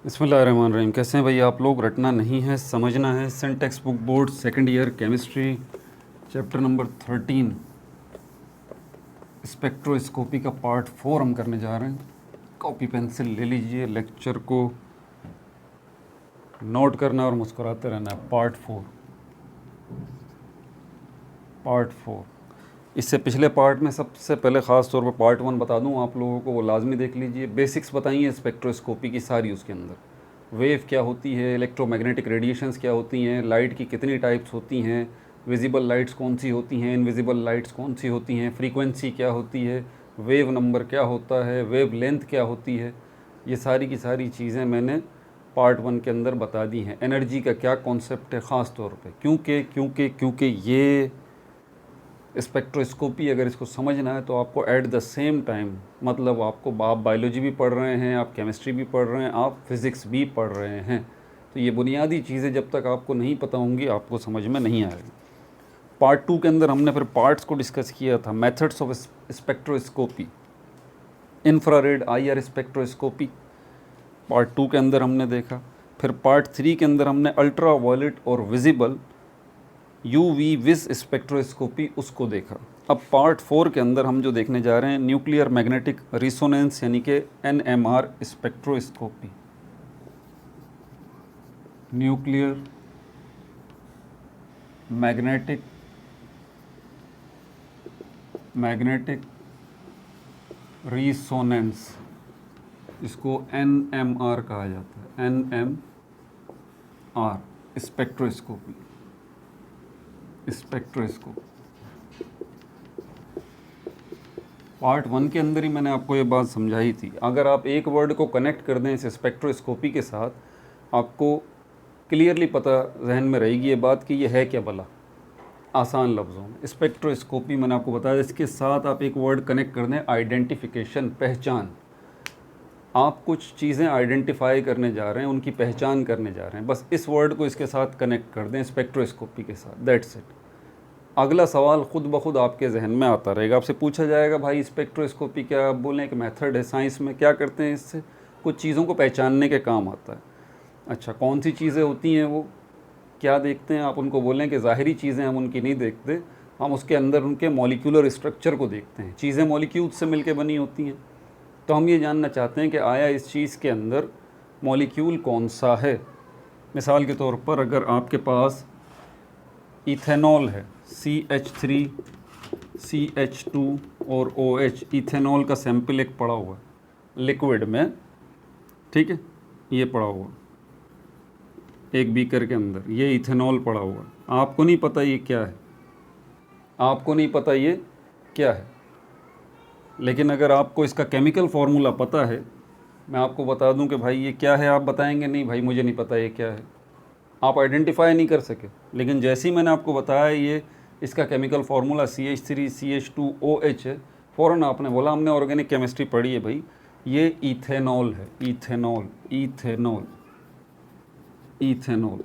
बिस्मिल्लाहिर्रहमानिर्रहीम। कैसे हैं भाई आप लोग? रटना नहीं है, समझना है। सेंट text book board second year chemistry chapter number 13 spectroscopy का पार्ट 4 हम करने जा रहे हैं। कॉपी पेंसिल ले लीजिए, लेक्चर को नोट करना और मुस्कुराते रहना है। पार्ट 4। इससे पिछले पार्ट में सबसे पहले ख़ास तौर पर पार्ट 1 बता दूं आप लोगों को, वो लाजमी देख लीजिए। बेसिक्स बताइए स्पेक्ट्रोस्कोपी की सारी, उसके अंदर वेव क्या होती है, इलेक्ट्रोमैग्नेटिक रेडिएशंस क्या होती हैं, लाइट की कितनी टाइप्स होती हैं, विजिबल लाइट्स कौन सी होती हैं, इनविजिबल लाइट्स कौन सी होती हैं, फ्रीक्वेंसी क्या होती है, वेव नंबर क्या होता है, वेव लेंथ क्या होती है। ये सारी की सारी चीज़ें मैंने पार्ट 1 के अंदर बता दी हैं। एनर्जी का क्या कॉन्सेप्ट है ख़ास तौर पे, क्योंकि ये स्पेक्ट्रोस्कोपी अगर इसको समझना है तो आपको एट द सेम टाइम, मतलब आप बायोलॉजी भी पढ़ रहे हैं, आप केमिस्ट्री भी पढ़ रहे हैं, आप फिज़िक्स भी पढ़ रहे हैं, तो ये बुनियादी चीज़ें जब तक आपको नहीं पता होंगी आपको समझ में नहीं आएगी। पार्ट 2 के अंदर हमने फिर पार्ट्स को डिस्कस किया था। Methods of spectroscopy, infrared IR spectroscopy part 2 के अंदर हमने देखा। फिर पार्ट 3 के अंदर हमने अल्ट्रा वायलेट और विजिबल UV विज स्पेक्ट्रोस्कोपी उसको देखा। अब पार्ट 4 के अंदर हम जो देखने जा रहे हैं न्यूक्लियर मैग्नेटिक रिसोनेंस यानी कि NMR स्पेक्ट्रोस्कोपी। न्यूक्लियर मैग्नेटिक रिसोनेंस, इसको NMR कहा जाता है। NMR spectroscopy. पार्ट 1 के अंदर ही मैंने आपको ये बात समझाई थी। अगर आप एक वर्ड को कनेक्ट कर दें इस स्पेक्ट्रोस्कोपी के साथ, आपको क्लियरली पता जहन में रहेगी ये बात कि ये है क्या भला। आसान लफ्ज़ों में स्पेक्ट्रोस्कोपी मैंने आपको बताया, इसके साथ आप एक वर्ड कनेक्ट कर दें, आइडेंटिफिकेशन, पहचान। आप कुछ चीज़ें आइडेंटिफाई करने जा रहे हैं, उनकी पहचान करने जा रहे हैं, बस इस वर्ड को इसके साथ कनेक्ट कर दें स्पेक्ट्रोस्कोपी के साथ, दैट्स इट। अगला सवाल खुद ब खुद आपके जहन में आता रहेगा। आपसे पूछा जाएगा भाई स्पेक्ट्रोस्कोपी क्या? आप बोलें एक मेथड है, साइंस में क्या करते हैं इससे? कुछ चीज़ों को पहचानने के काम आता है। अच्छा, कौन सी चीज़ें होती हैं वो, क्या देखते हैं? आप उनको बोलें कि ज़ाहिरी चीज़ें हम उनकी नहीं देखते, हम उसके अंदर उनके मॉलिक्यूलर स्ट्रक्चर को देखते हैं। चीज़ें मॉलिक्यूल्स से मिलकर बनी होती हैं, तो हम ये जानना चाहते हैं कि आया इस चीज़ के अंदर मॉलिक्यूल कौन सा है। मिसाल के तौर पर अगर आपके पास इथेनॉल है, CH3 CH2 और OH, इथेनॉल का सैंपल एक पड़ा हुआ है लिक्विड में, ठीक है, ये पड़ा हुआ एक बीकर के अंदर, ये इथेनॉल पड़ा हुआ है। आपको नहीं पता ये क्या है, आपको नहीं पता ये क्या है, लेकिन अगर आपको इसका केमिकल फार्मूला पता है, मैं आपको बता दूं कि भाई ये क्या है, आप बताएंगे नहीं भाई मुझे नहीं पता ये क्या है, आप आइडेंटिफाई नहीं कर सके। लेकिन जैसे ही मैंने आपको बताया ये इसका chemical formula CH3 CH2 OH है, फ़ौरन आपने बोला हमने ऑर्गेनिक केमिस्ट्री पढ़ी है भाई, ये इथेनॉल है। इथेनॉल।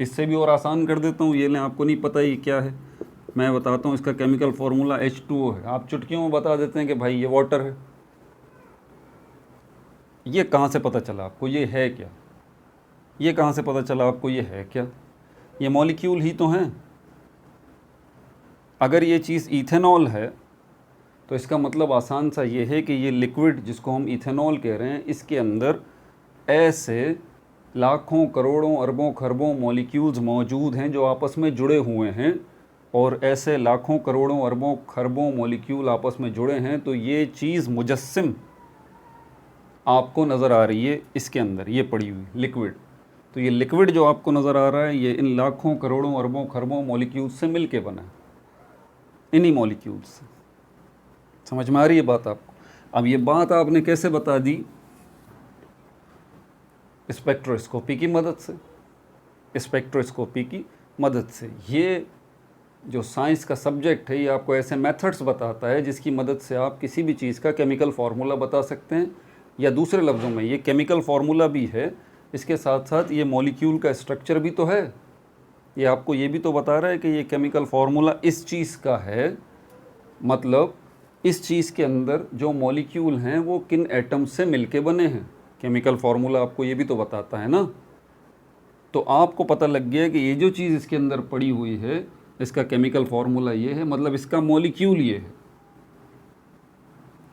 इससे भी और आसान कर देता हूँ, ये लें, आपको नहीं पता ये क्या है, मैं बताता हूँ इसका केमिकल फार्मूला H2O है। आप चुटकियों में बता देते हैं कि भाई ये वाटर है। ये कहाँ से पता चला आपको ये है क्या? ये कहाँ से पता चला आपको ये है क्या? ये मॉलिक्यूल ही तो हैं। अगर ये चीज़ इथेनॉल है तो इसका मतलब आसान सा ये है कि ये लिक्विड जिसको हम इथेनॉल कह रहे हैं, इसके अंदर ऐसे लाखों करोड़ों अरबों खरबों मॉलिक्यूल्स मौजूद हैं जो आपस में जुड़े हुए हैं, और ऐसे लाखों करोड़ों अरबों खरबों मॉलिक्यूल आपस में जुड़े हैं, तो ये चीज़ मुजस्सिम आपको नज़र आ रही है इसके अंदर, ये पड़ी हुई लिक्विड। तो ये लिक्विड जो आपको नज़र आ रहा है ये इन लाखों करोड़ों अरबों खरबों मॉलिक्यूल्स से मिल के बना है, इन्हीं मॉलिक्यूल्स से। समझ में आ रही है बात आपको? अब ये बात आपने कैसे बता दी? स्पेक्ट्रोस्कोपी की मदद से। स्पेक्ट्रोस्कोपी की मदद से ये जो साइंस का सब्जेक्ट है ये आपको ऐसे मेथड्स बताता है जिसकी मदद से आप किसी भी चीज़ का केमिकल फार्मूला बता सकते हैं, या दूसरे लफ्ज़ों में ये केमिकल फार्मूला भी है, इसके साथ साथ ये मॉलिक्यूल का स्ट्रक्चर भी तो है। ये आपको ये भी तो बता रहा है कि ये केमिकल फार्मूला इस चीज़ का है, मतलब इस चीज़ के अंदर जो मॉलिक्यूल हैं वो किन एटम से मिलके बने हैं, केमिकल फार्मूला आपको ये भी तो बताता है ना। तो आपको पता लग गया कि ये जो चीज़ इसके अंदर पड़ी हुई है इसका केमिकल फार्मूला ये है, मतलब इसका मॉलिक्यूल ये है।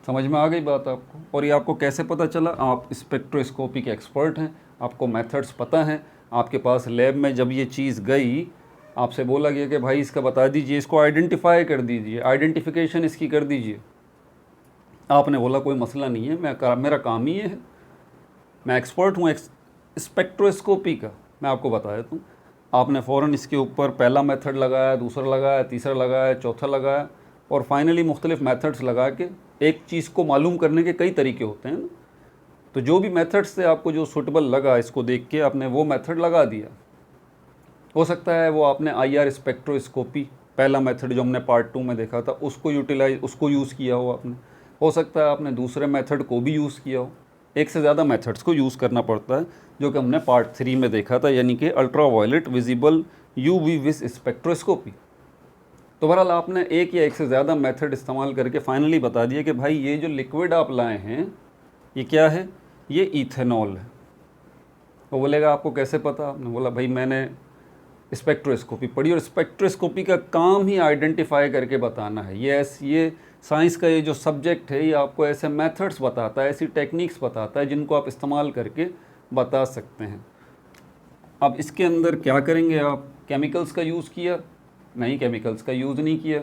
समझ में आ गई बात आपको? और ये आपको कैसे पता चला? आप स्पेक्ट्रोस्कोपी के एक्सपर्ट हैं, आपको मेथड्स पता हैं, आपके पास लैब में जब ये चीज़ गई आपसे बोला गया कि भाई इसका बता दीजिए, इसको आइडेंटिफाई कर दीजिए, आइडेंटिफिकेशन इसकी कर दीजिए। आपने बोला कोई मसला नहीं है, मेरा काम ही ये है, मैं एक्सपर्ट हूँ स्पेक्ट्रोस्कोपी का, मैं आपको बता देता हूँ। आपने फ़ौरन इसके ऊपर पहला मेथड लगाया, दूसरा लगाया, तीसरा लगाया, चौथा लगाया और फाइनली मुख्तलिफ़ मेथड्स लगा के एक चीज़ को मालूम करने के कई तरीके होते हैं ना। तो जो भी मेथड्स थे आपको जो सूटेबल लगा इसको देख के आपने वो मेथड लगा दिया। हो सकता है वो आपने IR स्पेक्ट्रोस्कोपी पहला मेथड जो हमने पार्ट 2 में देखा था उसको यूज़ किया हो आपने। हो सकता है आपने दूसरे मेथड को भी यूज़ किया हो। एक से ज़्यादा मेथड्स को यूज़ करना पड़ता है जो कि हमने पार्ट 3 में देखा था, यानी कि अल्ट्रावायलेट विजिबल UV विस स्पेक्ट्रोस्कोपी। तो बहरहाल आपने एक या एक से ज़्यादा मेथड इस्तेमाल करके फाइनली बता दिया कि भाई ये जो लिक्विड आप लाए हैं ये क्या है, ये इथेनॉल है। वो बोलेगा आपको कैसे पता? आपने बोला भाई मैंने स्पेक्ट्रोस्कोपी पढ़ी और स्पेक्ट्रोस्कोपी का काम ही आइडेंटिफाई करके बताना है। ये साइंस का ये जो सब्जेक्ट है ये आपको ऐसे मेथड्स बताता है, ऐसी टेक्निक्स बताता है जिनको आप इस्तेमाल करके बता सकते हैं। अब इसके अंदर क्या करेंगे आप? केमिकल्स का यूज़ किया? नहीं, केमिकल्स का यूज़ नहीं किया।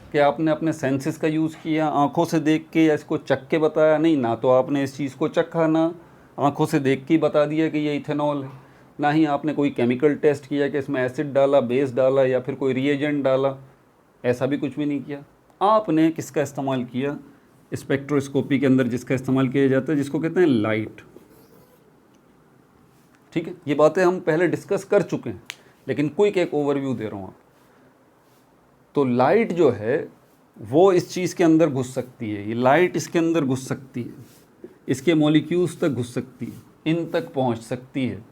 क्या आपने अपने सेंसेस का यूज़ किया, आँखों से देख के या इसको चख के बताया? नहीं, ना तो आपने इस चीज़ को चखा, ना आँखों से देख के बता दिया कि ये इथेनॉल है, ना ही आपने कोई केमिकल टेस्ट किया कि इसमें एसिड डाला, बेस डाला या फिर कोई रिएजेंट डाला, ऐसा भी कुछ भी नहीं किया। आपने किसका इस्तेमाल किया? स्पेक्ट्रोस्कोपी के अंदर जिसका इस्तेमाल किया जाता है जिसको कहते हैं लाइट। ठीक है, ये बातें हम पहले डिस्कस कर चुके हैं लेकिन क्विक एक ओवरव्यू दे रहा हूँ आप। तो लाइट जो है वो इस चीज़ के अंदर घुस सकती है, ये लाइट इसके अंदर घुस सकती है, इसके मॉलिक्यूल्स तक घुस सकती है, इन तक पहुंच सकती है।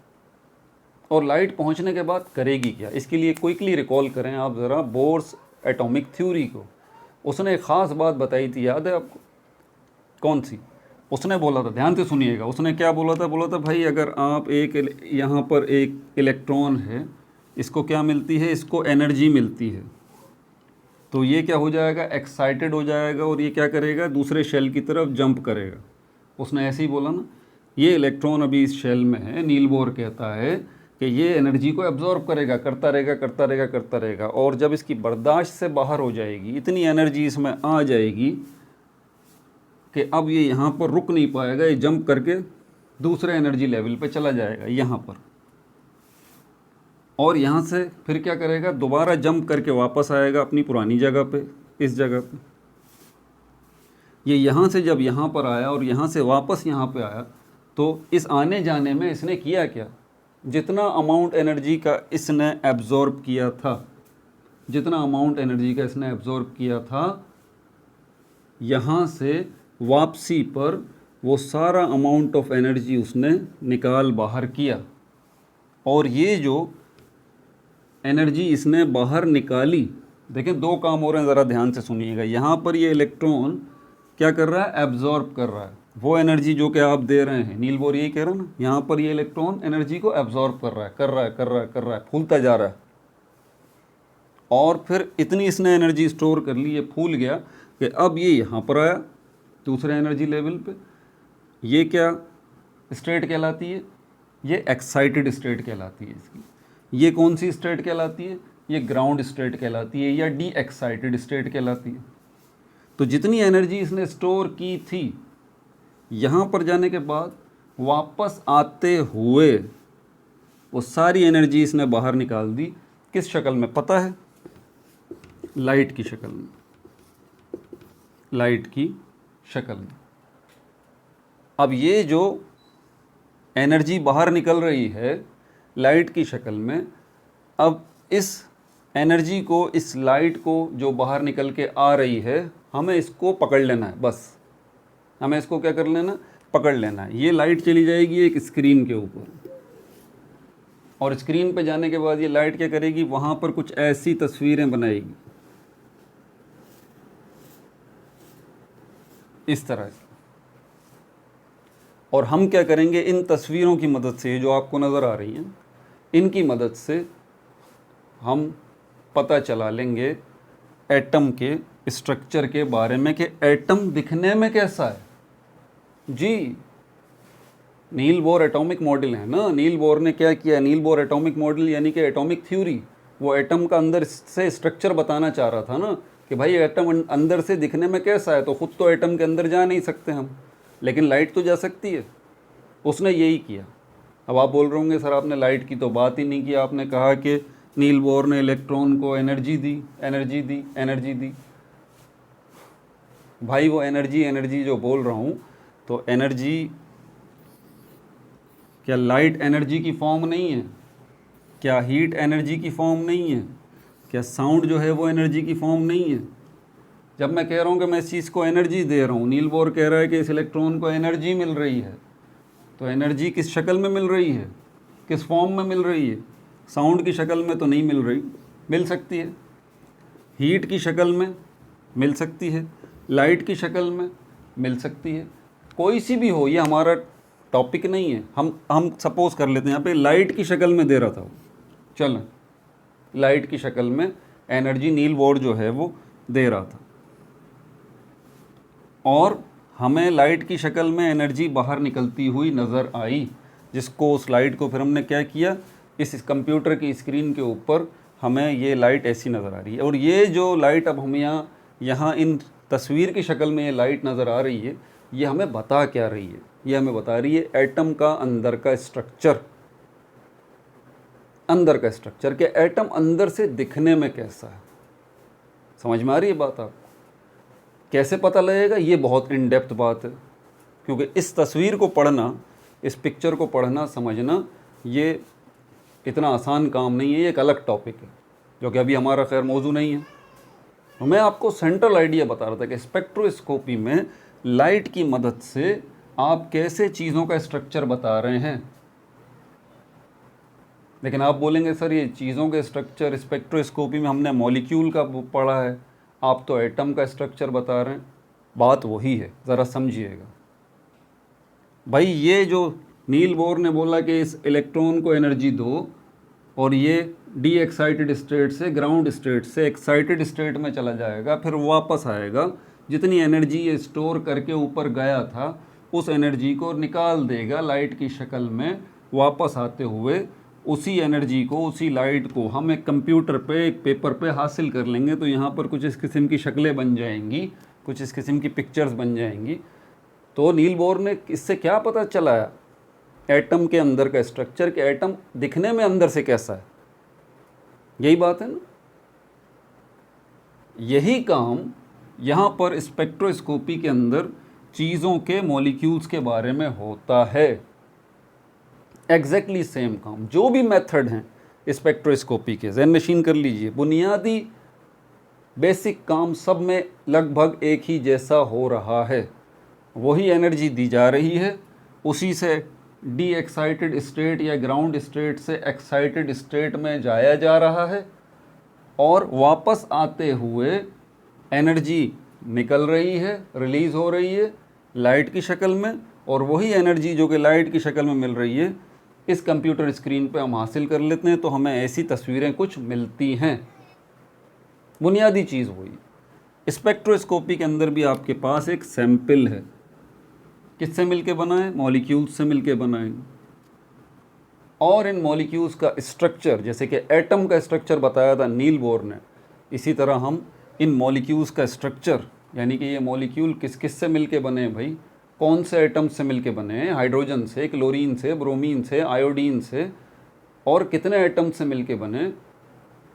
और लाइट पहुंचने के बाद करेगी क्या? इसके लिए क्विकली रिकॉल करें आप ज़रा बोर्स एटॉमिक थ्योरी को। उसने एक ख़ास बात बताई थी, याद है आपको? कौन सी? उसने बोला था, ध्यान से सुनिएगा, उसने क्या बोला था? बोला था भाई अगर आप यहाँ पर एक इलेक्ट्रॉन है, इसको क्या मिलती है? इसको एनर्जी मिलती है। तो ये क्या हो जाएगा? एक्साइटेड हो जाएगा और ये क्या करेगा? दूसरे शेल की तरफ जंप करेगा। उसने ऐसे ही बोला ना। ये इलेक्ट्रॉन अभी इस शेल में है, नील बोर कहता है कि ये एनर्जी को एब्जॉर्ब करेगा, करता रहेगा, करता रहेगा, करता रहेगा, और जब इसकी बर्दाश्त से बाहर हो जाएगी, इतनी एनर्जी इसमें आ जाएगी कि अब ये यहाँ पर रुक नहीं पाएगा, ये जंप करके दूसरे एनर्जी लेवल पे चला जाएगा यहाँ पर, और यहाँ से फिर क्या करेगा? दोबारा जंप करके वापस आएगा अपनी पुरानी जगह पे, इस जगह पे। ये यहाँ से जब यहाँ पर आया और यहाँ से वापस यहाँ पे आया, तो इस आने जाने में इसने किया क्या? जितना अमाउंट एनर्जी का इसने एब्जॉर्ब किया था, जितना अमाउंट एनर्जी का इसने एब्जॉर्ब किया था, यहाँ से वापसी पर वो सारा अमाउंट ऑफ एनर्जी उसने निकाल बाहर किया। और ये जो एनर्जी इसने बाहर निकाली, देखें दो काम हो रहे हैं, ज़रा ध्यान से सुनिएगा। यहाँ पर ये इलेक्ट्रॉन क्या कर रहा है? एब्जॉर्ब कर रहा है वो एनर्जी जो कि आप दे रहे हैं। नील बोर यही कह रहा है ना, यहाँ पर ये इलेक्ट्रॉन एनर्जी को एब्जॉर्ब कर रहा है, कर रहा है, कर रहा है, कर रहा है, फूलता जा रहा है। और फिर इतनी इसने एनर्जी स्टोर कर ली, ये फूल गया कि अब ये यहाँ पर आया दूसरे एनर्जी लेवल पे। ये क्या स्टेट कहलाती है? ये एक्साइटेड स्टेट कहलाती है इसकी। ये कौन सी स्टेट कहलाती है? ये ग्राउंड स्टेट कहलाती है या डी एक्साइटेड स्टेट कहलाती है। तो जितनी एनर्जी इसने स्टोर की थी, यहाँ पर जाने के बाद वापस आते हुए वो सारी एनर्जी इसने बाहर निकाल दी। किस शक्ल में पता है? लाइट की शक्ल में, लाइट की शक्ल में। अब ये जो एनर्जी बाहर निकल रही है लाइट की शक्ल में, अब इस एनर्जी को, इस लाइट को जो बाहर निकल के आ रही है, हमें इसको पकड़ लेना है। बस हमें इसको क्या कर लेना? पकड़ लेना है। ये लाइट चली जाएगी एक स्क्रीन के ऊपर, और स्क्रीन पे जाने के बाद ये लाइट क्या करेगी? वहाँ पर कुछ ऐसी तस्वीरें बनाएगी, इस तरह से। और हम क्या करेंगे, इन तस्वीरों की मदद से, जो आपको नज़र आ रही हैं, इनकी मदद से हम पता चला लेंगे एटम के स्ट्रक्चर के बारे में कि एटम दिखने में कैसा है। जी, नील बोर एटॉमिक मॉडल है ना, नील बोर ने क्या किया, नील बोर एटॉमिक मॉडल यानी कि एटॉमिक थ्योरी, वो एटम का अंदर से स्ट्रक्चर बताना चाह रहा था ना, कि भाई एटम अंदर से दिखने में कैसा है। तो ख़ुद तो एटम के अंदर जा नहीं सकते हम, लेकिन लाइट तो जा सकती है। उसने यही किया। अब आप बोल रहे होंगे सर आपने लाइट की तो बात ही नहीं की, आपने कहा कि नील बोर ने इलेक्ट्रॉन को एनर्जी दी, एनर्जी दी, एनर्जी दी। भाई वो एनर्जी एनर्जी जो बोल रहा हूँ, तो एनर्जी क्या लाइट एनर्जी की फॉर्म नहीं है? क्या हीट एनर्जी की फॉर्म नहीं है? क्या साउंड जो है वो एनर्जी की फॉर्म नहीं है? जब मैं कह रहा हूँ कि मैं इस चीज़ को एनर्जी दे रहा हूँ, नील बोर कह रहा है कि इस इलेक्ट्रॉन को एनर्जी मिल रही है, तो एनर्जी किस शक्ल में मिल रही है, किस फॉर्म में मिल रही है? साउंड की शक्ल में तो नहीं मिल रही, मिल सकती है। हीट की शक्ल में मिल सकती है, लाइट की शक्ल में मिल सकती है, कोई सी भी हो, ये हमारा टॉपिक नहीं है। हम सपोज कर लेते हैं यहाँ पे लाइट की शक्ल में दे रहा था वो, चलो लाइट की शक्ल में एनर्जी नील बोर जो है वो दे रहा था, और हमें लाइट की शक्ल में एनर्जी बाहर निकलती हुई नज़र आई, जिसको उस लाइट को फिर हमने क्या किया, इस कंप्यूटर की स्क्रीन के ऊपर हमें ये लाइट ऐसी नज़र आ रही है। और ये जो लाइट अब हम यहाँ इन तस्वीर की शक्ल में ये लाइट नज़र आ रही है, ये हमें बता क्या रही है? ये हमें बता रही है एटम का अंदर का स्ट्रक्चर, अंदर का स्ट्रक्चर, कि एटम अंदर से दिखने में कैसा है। समझ में आ रही है बात आपको? कैसे पता लगेगा? ये बहुत इन डेप्थ बात है, क्योंकि इस तस्वीर को पढ़ना, इस पिक्चर को पढ़ना, समझना, ये इतना आसान काम नहीं है। ये एक अलग टॉपिक है जो कि अभी हमारा खैर मौजू नहीं है। तो मैं आपको सेंट्रल आइडिया बता रहा था कि स्पेक्ट्रोस्कोपी में लाइट की मदद से आप कैसे चीज़ों का स्ट्रक्चर बता रहे हैं। लेकिन आप बोलेंगे सर ये चीज़ों के स्ट्रक्चर स्पेक्ट्रोस्कोपी में हमने मॉलिक्यूल का पढ़ा है, आप तो एटम का स्ट्रक्चर बता रहे हैं। बात वही है, ज़रा समझिएगा भाई। ये जो नील बोर ने बोला कि इस इलेक्ट्रॉन को एनर्जी दो, और ये डी एक्साइटेड स्टेट से ग्राउंड स्टेट से एक्साइटेड स्टेट में चला जाएगा, फिर वापस आएगा, जितनी एनर्जी ये स्टोर करके ऊपर गया था उस एनर्जी को निकाल देगा लाइट की शक्ल में, वापस आते हुए उसी एनर्जी को, उसी लाइट को हम एक कंप्यूटर पे, एक पेपर पे हासिल कर लेंगे। तो यहाँ पर कुछ इस किस्म की शक्लें बन जाएंगी, कुछ इस किस्म की पिक्चर्स बन जाएंगी। तो नील बोर ने इससे क्या पता चलाया एटम के अंदर का स्ट्रक्चर, कि एटम दिखने में अंदर से कैसा है। यही बात है ना। यही काम यहाँ पर स्पेक्ट्रोस्कोपी के अंदर चीज़ों के मॉलिक्यूल्स के बारे में होता है। एग्जैक्टली सेम काम, जो भी मेथड हैं स्पेक्ट्रोस्कोपी के, ज़हन नशीन कर लीजिए, बुनियादी बेसिक काम सब में लगभग एक ही जैसा हो रहा है। वही एनर्जी दी जा रही है, उसी से डी एक्साइटेड स्टेट या ग्राउंड स्टेट से एक्साइटेड स्टेट में जाया जा रहा है, और वापस आते हुए एनर्जी निकल रही है, रिलीज़ हो रही है लाइट की शक्ल में, और वही एनर्जी जो कि लाइट की शक्ल में मिल रही है इस कंप्यूटर स्क्रीन पे हम हासिल कर लेते हैं। तो हमें ऐसी तस्वीरें कुछ मिलती हैं। बुनियादी चीज़ वही। स्पेक्ट्रोस्कोपी के अंदर भी आपके पास एक सैंपल है, किससे मिलके बना है? मॉलिक्यूल्स से मिलके बना है। और इन मॉलिक्यूल्स का स्ट्रक्चर, जैसे कि एटम का स्ट्रक्चर बताया था नील बोर ने, इसी तरह हम इन मॉलिक्यूल्स का स्ट्रक्चर, यानी कि ये मॉलिक्यूल किस किस से मिलके बने हैं भाई, कौन से एटम से मिलके बने हैं, हाइड्रोजन से, क्लोरीन से, ब्रोमीन से, आयोडीन से, और कितने एटम से मिलके बने,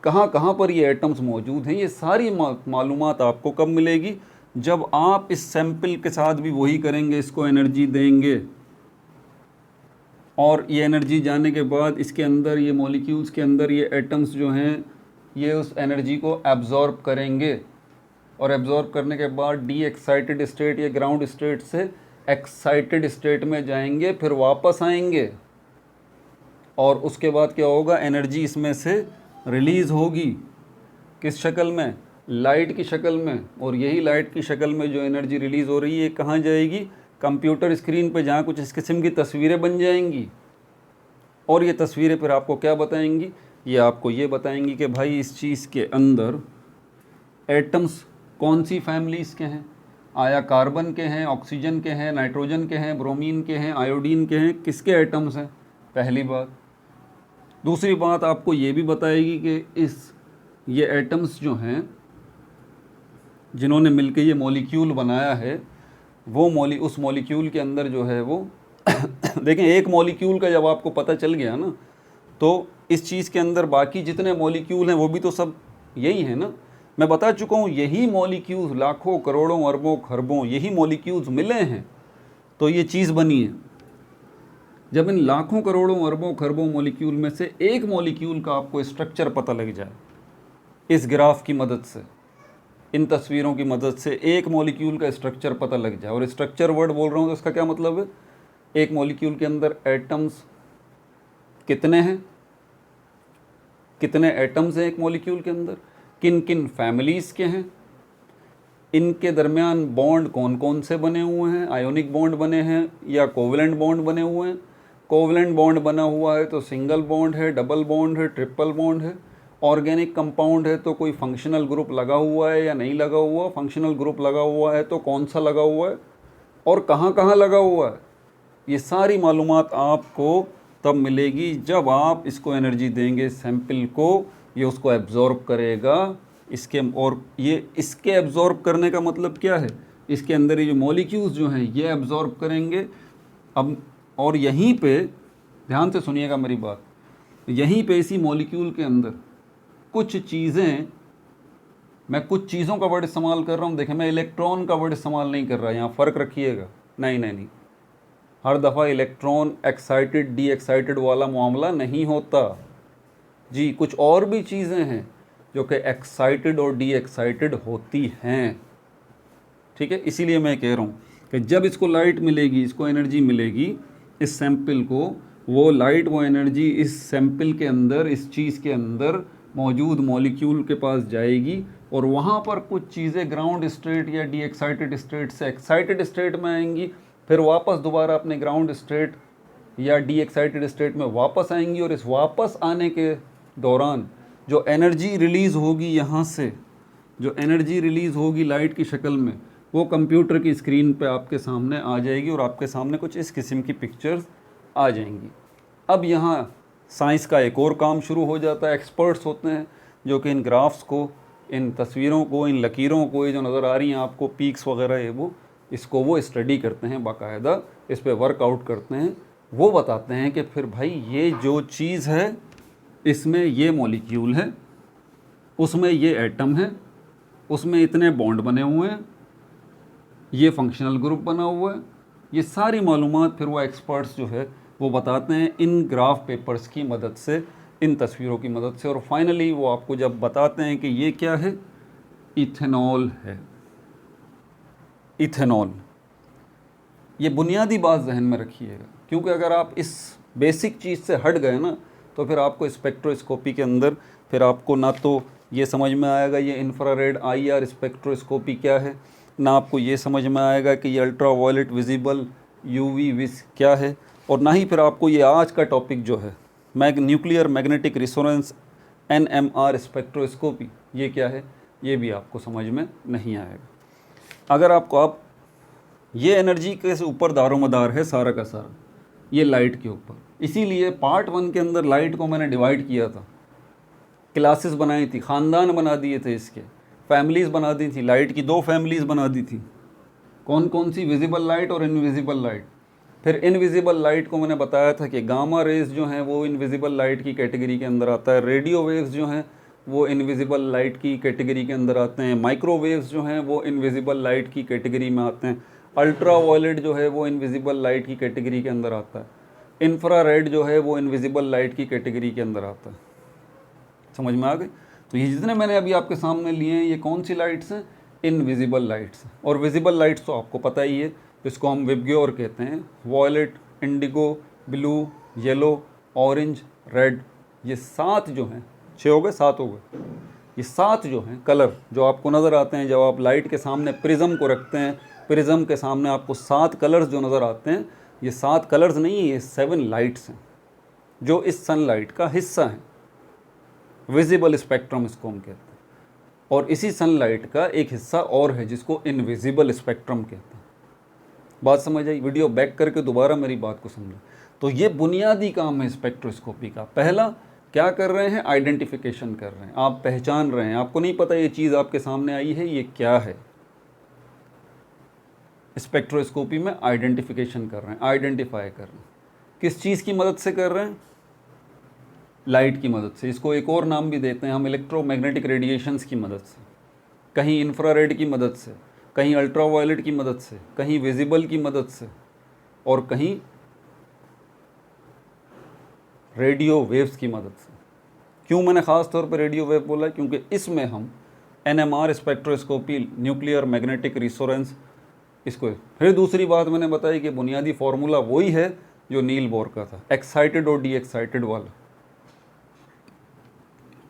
कहाँ कहाँ पर ये एटम्स मौजूद हैं, ये सारी मालूमात आपको कब मिलेगी? जब आप इस सैंपल के साथ भी वही करेंगे, इसको एनर्जी देंगे, और ये एनर्जी जाने के बाद इसके अंदर, ये मॉलिक्यूल्स के अंदर ये एटम्स जो हैं ये उस एनर्जी को एब्जॉर्ब करेंगे, और एब्जॉर्ब करने के बाद डी एक्साइटेड स्टेट या ग्राउंड स्टेट से एक्साइटेड स्टेट में जाएंगे, फिर वापस आएंगे, और उसके बाद क्या होगा? एनर्जी इसमें से रिलीज़ होगी। किस शक्ल में? लाइट की शक्ल में। और यही लाइट की शक्ल में जो एनर्जी रिलीज़ हो रही है कहाँ जाएगी? कंप्यूटर स्क्रीन पे जहाँ कुछ इस किस्म की तस्वीरें बन जाएंगी, और ये तस्वीरें फिर आपको क्या बताएंगी, ये आपको ये बताएंगी कि भाई इस चीज़ के अंदर एटम्स कौन सी फैमिलीज़ के हैं, आया कार्बन के हैं, ऑक्सीजन के हैं, नाइट्रोजन के हैं, ब्रोमीन के हैं, आयोडीन के हैं, किसके एटम्स हैं, पहली बात। दूसरी बात आपको ये भी बताएगी कि ये एटम्स जो हैं जिन्होंने मिलकर ये मॉलिक्यूल बनाया है, वो उस मॉलिक्यूल के अंदर जो है वो देखें, एक मॉलिक्यूल का जब आपको पता चल गया ना, तो इस चीज़ के अंदर बाकी जितने मॉलिक्यूल हैं वो भी तो सब यही है ना। मैं बता चुका हूँ, यही मॉलिक्यूल्स लाखों करोड़ों अरबों खरबों यही मॉलिक्यूल्स मिले हैं तो ये चीज़ बनी है। जब इन लाखों करोड़ों अरबों खरबों मॉलिक्यूल में से एक मॉलिक्यूल का आपको स्ट्रक्चर पता लग जाए, इस ग्राफ की मदद से, इन तस्वीरों की मदद से एक मॉलिक्यूल का स्ट्रक्चर पता लग जाए, और स्ट्रक्चर वर्ड बोल रहा हूँ तो इसका क्या मतलब है, एक मॉलिक्यूल के अंदर एटम्स कितने हैं, कितने एटम्स हैं एक मॉलिक्यूल के अंदर, किन किन फैमिलीज़ के हैं, इनके दरमियान बॉन्ड कौन कौन से बने हुए हैं, आयोनिक बॉन्ड बने हैं या कोवलेंट बॉन्ड बने हुए हैं। कोवलेंट बॉन्ड बना हुआ है तो सिंगल बॉन्ड है, डबल बॉन्ड है, ट्रिपल बॉन्ड है। ऑर्गेनिक कंपाउंड है तो कोई फंक्शनल ग्रुप लगा हुआ है या नहीं लगा हुआ, फंक्शनल ग्रुप लगा हुआ है तो कौन सा लगा हुआ है और कहाँ कहाँ लगा हुआ है। ये सारी मालूमात आपको तब मिलेगी जब आप इसको एनर्जी देंगे सैंपल को, ये उसको एब्जॉर्ब करेगा। इसके एब्जॉर्ब करने का मतलब क्या है, इसके अंदर ये जो मॉलिक्यूल्स जो हैं ये एब्जॉर्ब करेंगे। अब और यहीं पे ध्यान से सुनिएगा मेरी बात, यहीं पे इसी मॉलिक्यूल के अंदर कुछ चीज़ें, मैं कुछ चीज़ों का वर्ड इस्तेमाल कर रहा हूँ, देखें मैं इलेक्ट्रॉन का वर्ड इस्तेमाल नहीं कर रहा, यहाँ फ़र्क रखिएगा। नहीं, हर दफ़ा इलेक्ट्रॉन एक्साइटेड डी एक्साइटेड वाला मामला नहीं होता जी, कुछ और भी चीज़ें हैं जो कि एक्साइटेड और डी एक्साइटेड होती हैं, ठीक है। इसीलिए मैं कह रहा हूँ कि जब इसको लाइट मिलेगी, इसको एनर्जी मिलेगी, इस सैंपल को, वो लाइट वो एनर्जी इस सैंपल के अंदर, इस चीज़ के अंदर मौजूद मॉलिक्यूल के पास जाएगी और वहाँ पर कुछ चीज़ें ग्राउंड स्टेट या डी एक्साइटेड स्टेट से एक्साइटेड स्टेट में आएंगी, फिर वापस दोबारा अपने ग्राउंड स्टेट या डी एक्साइटेड स्टेट में वापस आएंगी। और इस वापस आने के दौरान जो एनर्जी रिलीज़ होगी यहाँ से, जो एनर्जी रिलीज़ होगी लाइट की शक्ल में, वो कंप्यूटर की स्क्रीन पे आपके सामने आ जाएगी और आपके सामने कुछ इस किस्म की पिक्चर्स आ जाएंगी। अब यहाँ साइंस का एक और काम शुरू हो जाता है। एक्सपर्ट्स होते हैं जो कि इन ग्राफ्स को, इन तस्वीरों को, इन लकीरों को, ये जो नज़र आ रही हैं आपको पीक्स वगैरह, ये वो स्टडी करते हैं, बाकायदा इस पर वर्कआउट करते हैं। वो बताते हैं कि फिर भाई ये जो चीज़ है इसमें ये मॉलिक्यूल है, उसमें ये एटम है, उसमें इतने बॉन्ड बने हुए हैं, ये फंक्शनल ग्रुप बना हुआ है। ये सारी मालूमात फिर वो एक्सपर्ट्स जो है वो बताते हैं इन ग्राफ पेपर्स की मदद से, इन तस्वीरों की मदद से। और फाइनली वो आपको जब बताते हैं कि ये क्या है, इथेनॉल है। इथेनॉल, ये बुनियादी बात जहन में रखिएगा, क्योंकि अगर आप इस बेसिक चीज़ से हट गए ना तो फिर आपको स्पेक्ट्रोस्कोपी के अंदर फिर आपको ना तो ये समझ में आएगा ये इंफ्रारेड IR स्पेक्ट्रोस्कोपी क्या है, ना आपको ये समझ में आएगा कि ये ultraviolet visible UV vis क्या है, और ना ही फिर आपको ये आज का टॉपिक जो है न्यूक्लियर मैग्नेटिक रिसोनेंस NMR स्पेक्ट्रोस्कोपी ये क्या है, ये भी आपको समझ में नहीं आएगा। अगर आपको अब ये एनर्जी के ऊपर दारोमदार है सारा का सारा, ये लाइट के ऊपर। इसीलिए पार्ट 1 के अंदर लाइट को मैंने डिवाइड किया था, क्लासेस बनाई थी, ख़ानदान बना दिए थे, इसके फैमिलीज़ बना दी थी, लाइट की 2 फैमिलीज़ बना दी थी। कौन कौन सी, विजिबल लाइट और इनविजिबल लाइट। फिर इनविजिबल लाइट को मैंने बताया था कि गामा रेज जो हैं वो इनविजिबल लाइट की कैटेगरी के अंदर आता है, रेडियो वेव्स जो हैं वो इनविजिबल लाइट की कैटेगरी के अंदर आते हैं, माइक्रोवेव्स जो हैं वो इनविजिबल लाइट की कैटेगरी में आते हैं, अल्ट्रा वायलेट जो है वो इनविजिबल लाइट की कैटेगरी के अंदर आता है, इंफ्रारेड जो है वो इनविजिबल लाइट की कैटेगरी के अंदर आता है। समझ में आ गई। तो ये जितने मैंने अभी आपके सामने लिए हैं ये कौन सी लाइट्स हैं, इनविजिबल लाइट्स। और विजिबल लाइट्स तो आपको पता ही है, इसको हम विबग्योर कहते हैं। Violet, indigo, blue, yellow, orange, red, ये 7 जो हैं, 6 हो गए, 7 हो गए, ये 7 जो हैं कलर जो आपको नज़र आते हैं जब आप लाइट के सामने प्रिज्म को रखते हैं, प्रिज्म के सामने आपको 7 कलर्स जो नज़र आते हैं, ये 7 कलर्स नहीं है, ये 7 लाइट्स हैं जो इस सनलाइट का हिस्सा हैं। विजिबल स्पेक्ट्रम इसको हम कहते हैं। और इसी सनलाइट का एक हिस्सा और है जिसको इनविजिबल स्पेक्ट्रम कहते हैं। बात समझ आई? वीडियो बैक करके दोबारा मेरी बात को समझो। तो ये बुनियादी काम है स्पेक्ट्रोस्कोपी का। पहला क्या कर रहे हैं? आइडेंटिफिकेशन कर रहे हैं, आप पहचान रहे हैं, आपको नहीं पता ये चीज़ आपके सामने आई है, ये क्या है। स्पेक्ट्रोस्कोपी में आइडेंटिफिकेशन कर रहे हैं, आइडेंटिफाई कर रहे हैं। किस चीज़ की मदद से कर रहे हैं? लाइट की मदद से। इसको एक और नाम भी देते हैं हम, इलेक्ट्रोमैग्नेटिक रेडिएशंस की मदद से, कहीं इंफ्रारेड की मदद से, कहीं अल्ट्रावायलेट की मदद से, कहीं विजिबल की मदद से, और कहीं रेडियो वेव्स की मदद से। क्यों मैंने ख़ास तौर पर रेडियो वेव बोला? क्योंकि इसमें हम NMR स्पेक्ट्रोस्कोपी, न्यूक्लियर मैग्नेटिक रिसोनेंस, इसको। फिर दूसरी बात मैंने बताई कि बुनियादी फार्मूला वही है जो नील बोर का था, एक्साइटेड और डी एक्साइटेड वाला।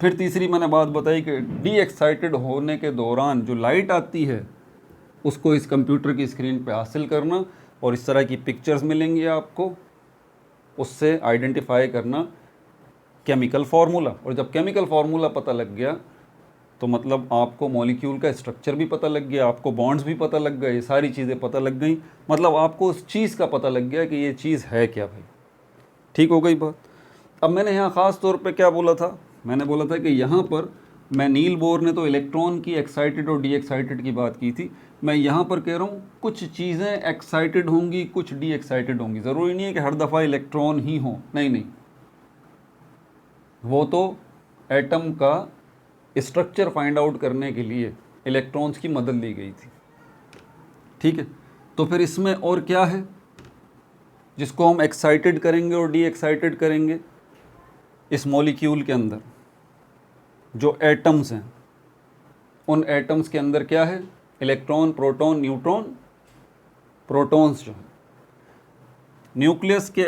फिर तीसरी मैंने बात बताई कि डी एक्साइटेड होने के दौरान जो लाइट आती है उसको इस कंप्यूटर की स्क्रीन पे हासिल करना, और इस तरह की पिक्चर्स मिलेंगी आपको, उससे आइडेंटिफाई करना केमिकल फार्मूला। और जब केमिकल फार्मूला पता लग गया तो मतलब आपको मॉलिक्यूल का स्ट्रक्चर भी पता लग गया, आपको बॉन्ड्स भी पता लग गए, ये सारी चीज़ें पता लग गई, मतलब आपको उस चीज़ का पता लग गया कि ये चीज़ है क्या भाई। ठीक हो गई बात? अब मैंने यहाँ ख़ास तौर पे क्या बोला था? मैंने बोला था कि यहाँ पर मैं नील बोर ने तो इलेक्ट्रॉन की एक्साइटेड और डी एक्साइटेड की बात की थी, मैं यहाँ पर कह रहा हूँ कुछ चीज़ें एक्साइटेड होंगी, कुछ डी एक्साइटेड होंगी। ज़रूरी नहीं है कि हर दफ़ा इलेक्ट्रॉन ही हो, नहीं नहीं, वो तो एटम का स्ट्रक्चर फाइंड आउट करने के लिए इलेक्ट्रॉन्स की मदद ली गई थी। ठीक है, तो फिर इसमें और क्या है जिसको हम एक्साइटेड करेंगे और डी एक्साइटेड करेंगे? इस मॉलिक्यूल के अंदर जो एटम्स हैं, उन एटम्स के अंदर क्या है? Electron, proton, neutron. प्रोटॉन्स जो है न्यूक्लियस के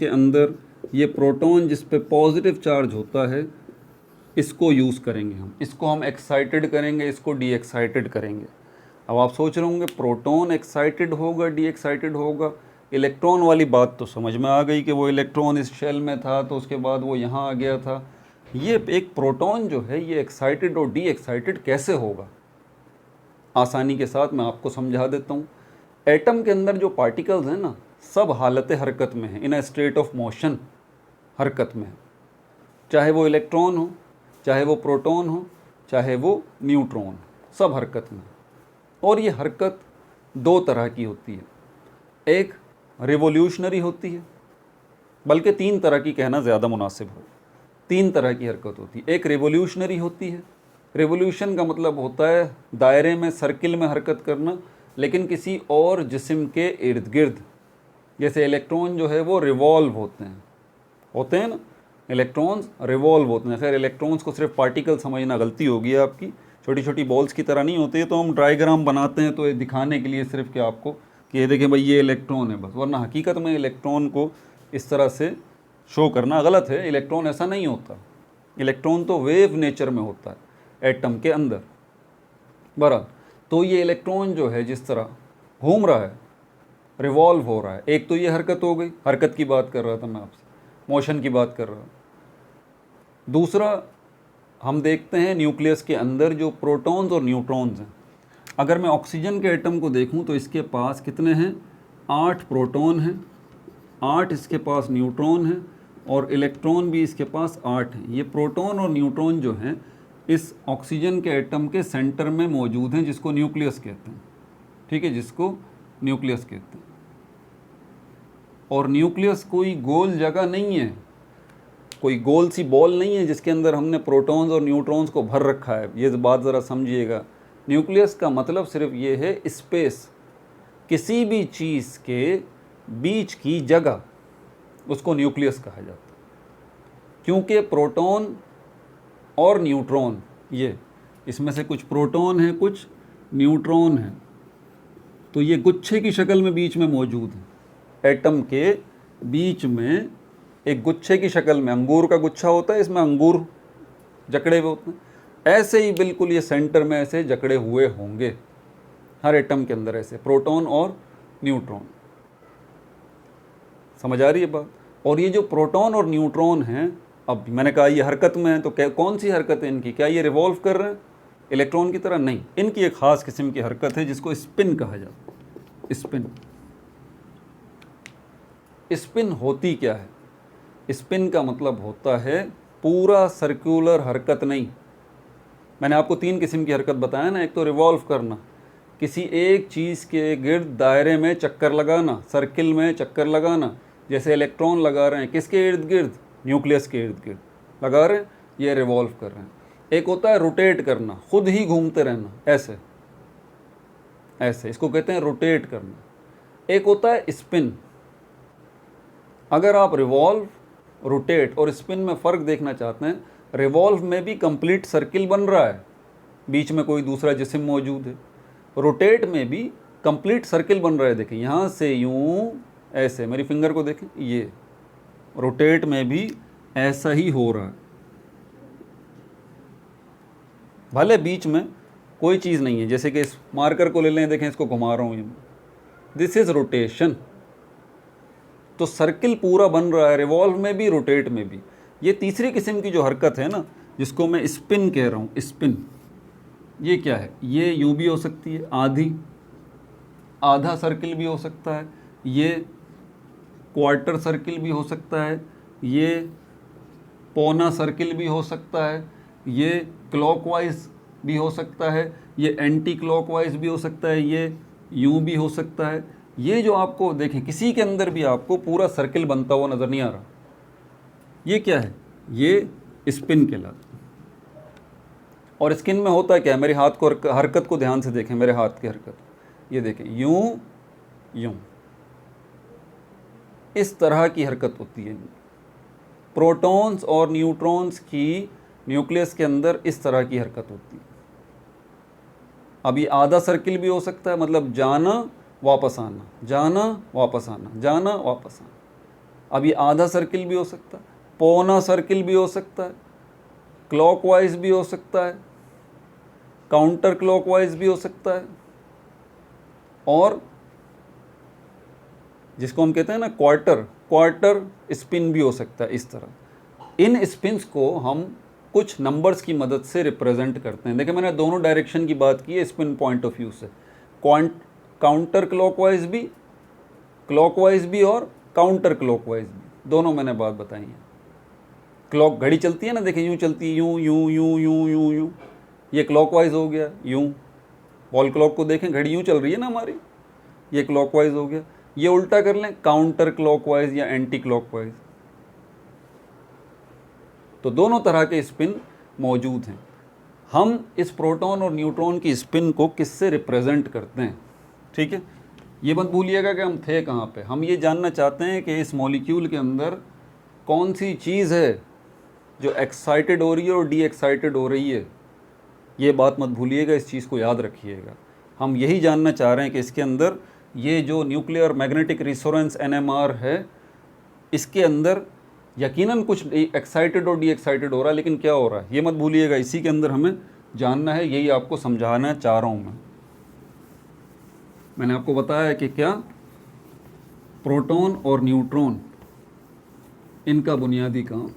अंदर ये प्रोटॉन जिस पे पॉजिटिव चार्ज होता है, इसको यूज़ करेंगे हम, इसको हम एक्साइटेड करेंगे, इसको डी एक्साइटेड करेंगे। अब आप सोच रहे होंगे प्रोटॉन एक्साइटेड होगा, डी एक्साइटेड होगा, इलेक्ट्रॉन वाली बात तो समझ में आ गई कि वो इलेक्ट्रॉन इस शेल में था तो उसके बाद वो यहाँ आ गया था। ये एक प्रोटॉन जो है ये एक्साइटेड और डी एक्साइटेड कैसे होगा? आसानी के साथ मैं आपको समझा देता हूँ। एटम के अंदर जो पार्टिकल्स हैं ना, सब हालत हरकत में हैं, इन अ स्टेट ऑफ मोशन, हरकत में है। चाहे वो इलेक्ट्रॉन हो, चाहे वो प्रोटॉन हो, चाहे वो न्यूट्रॉन हो, सब हरकत में। और ये हरकत दो तरह की होती है, एक रिवोल्यूशनरी होती है, बल्कि तीन तरह की कहना ज़्यादा मुनासिब हो। तीन तरह की हरकत होती है। एक रिवोल्यूशनरी होती है, रिवोल्यूशन का मतलब होता है दायरे में, सर्किल में हरकत करना, लेकिन किसी और जिस्म के इर्द गिर्द। जैसे इलेक्ट्रॉन जो है वो रिवॉल्व होते हैं ना, इलेक्ट्रॉन्स रिवॉल्व होते हैं। खैर इलेक्ट्रॉन्स को सिर्फ पार्टिकल समझना गलती होगी आपकी, छोटी छोटी बॉल्स की तरह नहीं होती है। तो हम डायग्राम बनाते हैं तो ये दिखाने के लिए सिर्फ कि आपको कि ये देखें भाई ये इलेक्ट्रॉन है बस, वरना हकीकत में इलेक्ट्रॉन को इस तरह से शो करना गलत है। इलेक्ट्रॉन ऐसा नहीं होता, इलेक्ट्रॉन तो वेव नेचर में होता है एटम के अंदर। बहरहाल तो ये इलेक्ट्रॉन जो है जिस तरह घूम रहा है, रिवॉल्व हो रहा है, एक तो ये हरकत हो गई, हरकत की बात कर रहा था मैं आपसे, मोशन की बात कर रहा हूँ। दूसरा हम देखते हैं न्यूक्लियस के अंदर जो प्रोटॉन्स और न्यूट्रॉन्स हैं। अगर मैं ऑक्सीजन के एटम को देखूं तो इसके पास कितने हैं? 8 प्रोटॉन हैं, 8 इसके पास न्यूट्रॉन हैं, और इलेक्ट्रॉन भी इसके पास 8 हैं। ये प्रोटॉन और न्यूट्रॉन जो हैं इस ऑक्सीजन के एटम के सेंटर में मौजूद हैं, जिसको न्यूक्लियस कहते हैं। ठीक है, जिसको न्यूक्लियस कहते हैं। और न्यूक्लियस कोई गोल जगह नहीं है, कोई गोल सी बॉल नहीं है जिसके अंदर हमने प्रोटॉन्स और न्यूट्रॉन्स को भर रखा है। ये बात ज़रा समझिएगा। न्यूक्लियस का मतलब सिर्फ ये है स्पेस, किसी भी चीज़ के बीच की जगह, उसको न्यूक्लियस कहा जाता है। क्योंकि प्रोटॉन और न्यूट्रॉन, ये इसमें से कुछ प्रोटॉन हैं, कुछ न्यूट्रॉन हैं, तो ये गुच्छे की शक्ल में बीच में मौजूद है। एटम के बीच में एक गुच्छे की शक्ल में, अंगूर का गुच्छा होता है, इसमें अंगूर जकड़े हुए होते हैं, ऐसे ही बिल्कुल ये सेंटर में ऐसे जकड़े हुए होंगे हर एटम के अंदर, ऐसे प्रोटॉन और न्यूट्रॉन। समझ आ रही है बात? और ये जो प्रोटॉन और न्यूट्रॉन हैं, अब मैंने कहा ये हरकत में है, तो क्या कौन सी हरकत है इनकी? क्या ये रिवॉल्व कर रहे हैं इलेक्ट्रॉन की तरह? नहीं, इनकी एक ख़ास किस्म की हरकत है जिसको स्पिन कहा जाता है। स्पिन। स्पिन होती क्या है? स्पिन का मतलब होता है पूरा सर्कुलर हरकत नहीं। मैंने आपको 3 किस्म की हरकत बताया ना, एक तो रिवॉल्व करना, किसी एक चीज़ के गिर्द दायरे में चक्कर लगाना, सर्किल में चक्कर लगाना, जैसे इलेक्ट्रॉन लगा रहे हैं किसके इर्द गिर्द? न्यूक्लियस के इर्द गिर्द लगा रहे हैं, ये रिवॉल्व कर रहे हैं। एक होता है रोटेट करना, खुद ही घूमते रहना, ऐसे ऐसे, इसको कहते हैं रोटेट करना। एक होता है स्पिन। अगर आप रिवॉल्व, रोटेट और स्पिन में फ़र्क देखना चाहते हैं, रिवॉल्व में भी कंप्लीट सर्किल बन रहा है, बीच में कोई दूसरा जिस्म मौजूद है। रोटेट में भी कंप्लीट सर्किल बन रहा है। देखें यहाँ से यूँ ऐसे, मेरी फिंगर को देखें, ये रोटेट में भी ऐसा ही हो रहा है, भले बीच में कोई चीज़ नहीं है। जैसे कि इस मार्कर को ले लें, देखें इसको घुमा रहा हूँ, दिस इज़ रोटेशन। तो सर्किल पूरा बन रहा है रिवॉल्व में भी, रोटेट में भी। ये तीसरी किस्म की जो हरकत है ना, जिसको मैं स्पिन कह रहा हूँ, स्पिन, ये क्या है? ये यूँ भी हो सकती है, आधा सर्किल भी हो सकता है, ये क्वार्टर सर्किल भी हो सकता है, ये पौना सर्किल भी हो सकता है, ये क्लॉकवाइज भी हो सकता है, ये एंटी क्लॉकवाइज भी हो सकता है, ये यूँ भी हो सकता है। ये जो आपको देखें, किसी के अंदर भी आपको पूरा सर्किल बनता हुआ नज़र नहीं आ रहा। ये क्या है? ये स्पिन कहलाता है। और स्किन में होता क्या है? मेरे हाथ को, हरकत को ध्यान से देखें, मेरे हाथ की हरकत, ये देखें, यूँ यूँ, इस तरह की हरकत होती है। प्रोटॉन्स और न्यूट्रॉन्स की न्यूक्लियस के अंदर इस तरह की हरकत होती है। अभी आधा सर्किल भी हो सकता है, मतलब जाना वापस आना, जाना वापस आना, जाना वापस आना। अभी आधा सर्किल भी हो सकता है, पौना सर्किल भी हो सकता है, क्लॉकवाइज भी हो सकता है, काउंटर क्लॉकवाइज भी हो सकता है, और जिसको हम कहते हैं ना क्वार्टर स्पिन भी हो सकता है। इस तरह इन स्पिन्स को हम कुछ नंबर्स की मदद से रिप्रेजेंट करते हैं। देखिए, मैंने दोनों डायरेक्शन की बात की है स्पिन पॉइंट ऑफ व्यू से, काउंटर क्लॉकवाइज भी और काउंटर क्लॉकवाइज भी, दोनों मैंने बात बताई है। क्लॉक घड़ी चलती है ना, देखिए यूँ चलती है, यूँ यूँ यूँ यूँ यूँ यूँ, ये क्लॉकवाइज हो गया। यूँ वॉल क्लॉक को देखें, घड़ी यूँ चल रही है ना हमारी, ये क्लॉकवाइज हो गया। ये उल्टा कर लें, काउंटर क्लॉकवाइज या एंटी क्लॉकवाइज। तो दोनों तरह के स्पिन मौजूद हैं। हम इस प्रोटॉन और न्यूट्रॉन की स्पिन को किससे रिप्रेजेंट करते हैं? ठीक है, ये मत भूलिएगा कि हम थे कहाँ पे। हम ये जानना चाहते हैं कि इस मॉलिक्यूल के अंदर कौन सी चीज़ है जो एक्साइटेड हो रही है और डी एक्साइटेड हो रही है। ये बात मत भूलिएगा, इस चीज़ को याद रखिएगा। हम यही जानना चाह रहे हैं कि इसके अंदर ये जो न्यूक्लियर मैग्नेटिक रिसोनेंस NMR है, इसके अंदर यकीनन कुछ एक्साइटेड और डी एक्साइटेड हो रहा है, लेकिन क्या हो रहा है ये मत भूलिएगा। इसी के अंदर हमें जानना है, यही आपको समझाना चाह रहा हूँ मैंने आपको बताया कि क्या प्रोटॉन और न्यूट्रॉन, इनका बुनियादी काम,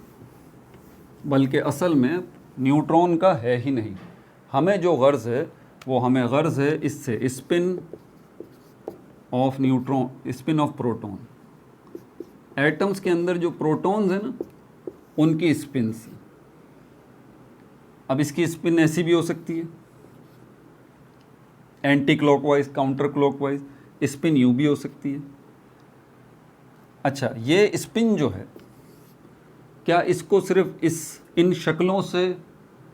बल्कि असल में न्यूट्रॉन का है ही नहीं। हमें जो गर्ज़ है वो हमें गर्ज़ है इससे, spin off neutron, spin off proton. Atoms के अंदर जो प्रोटॉन्स हैं ना, उनकी स्पिन से। अब इसकी स्पिन ऐसी भी हो सकती है, anti clockwise, counter clockwise, spin यूँ भी हो सकती है। अच्छा, ये स्पिन जो है, क्या इसको सिर्फ इन शक्लों से,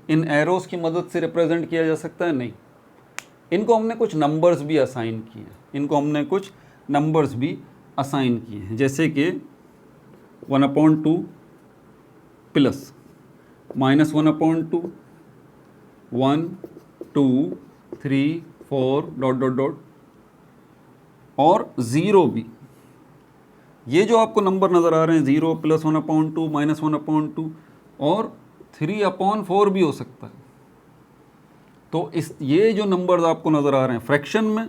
इन एरोस की मदद से रिप्रेजेंट किया जा सकता है? नहीं, इनको हमने कुछ नंबर्स भी असाइन किए हैं, इनको हमने कुछ नंबर्स भी असाइन किए हैं, जैसे कि 1/2 प्लस -1/2, 1 2 3 4 डॉट डॉट डॉट, और 0 भी। ये जो आपको नंबर नज़र आ रहे हैं, 0 +1/2 -1/2 और 3/4 भी हो सकता है। तो इस ये जो नंबर्स आपको नज़र आ रहे हैं फ्रैक्शन में,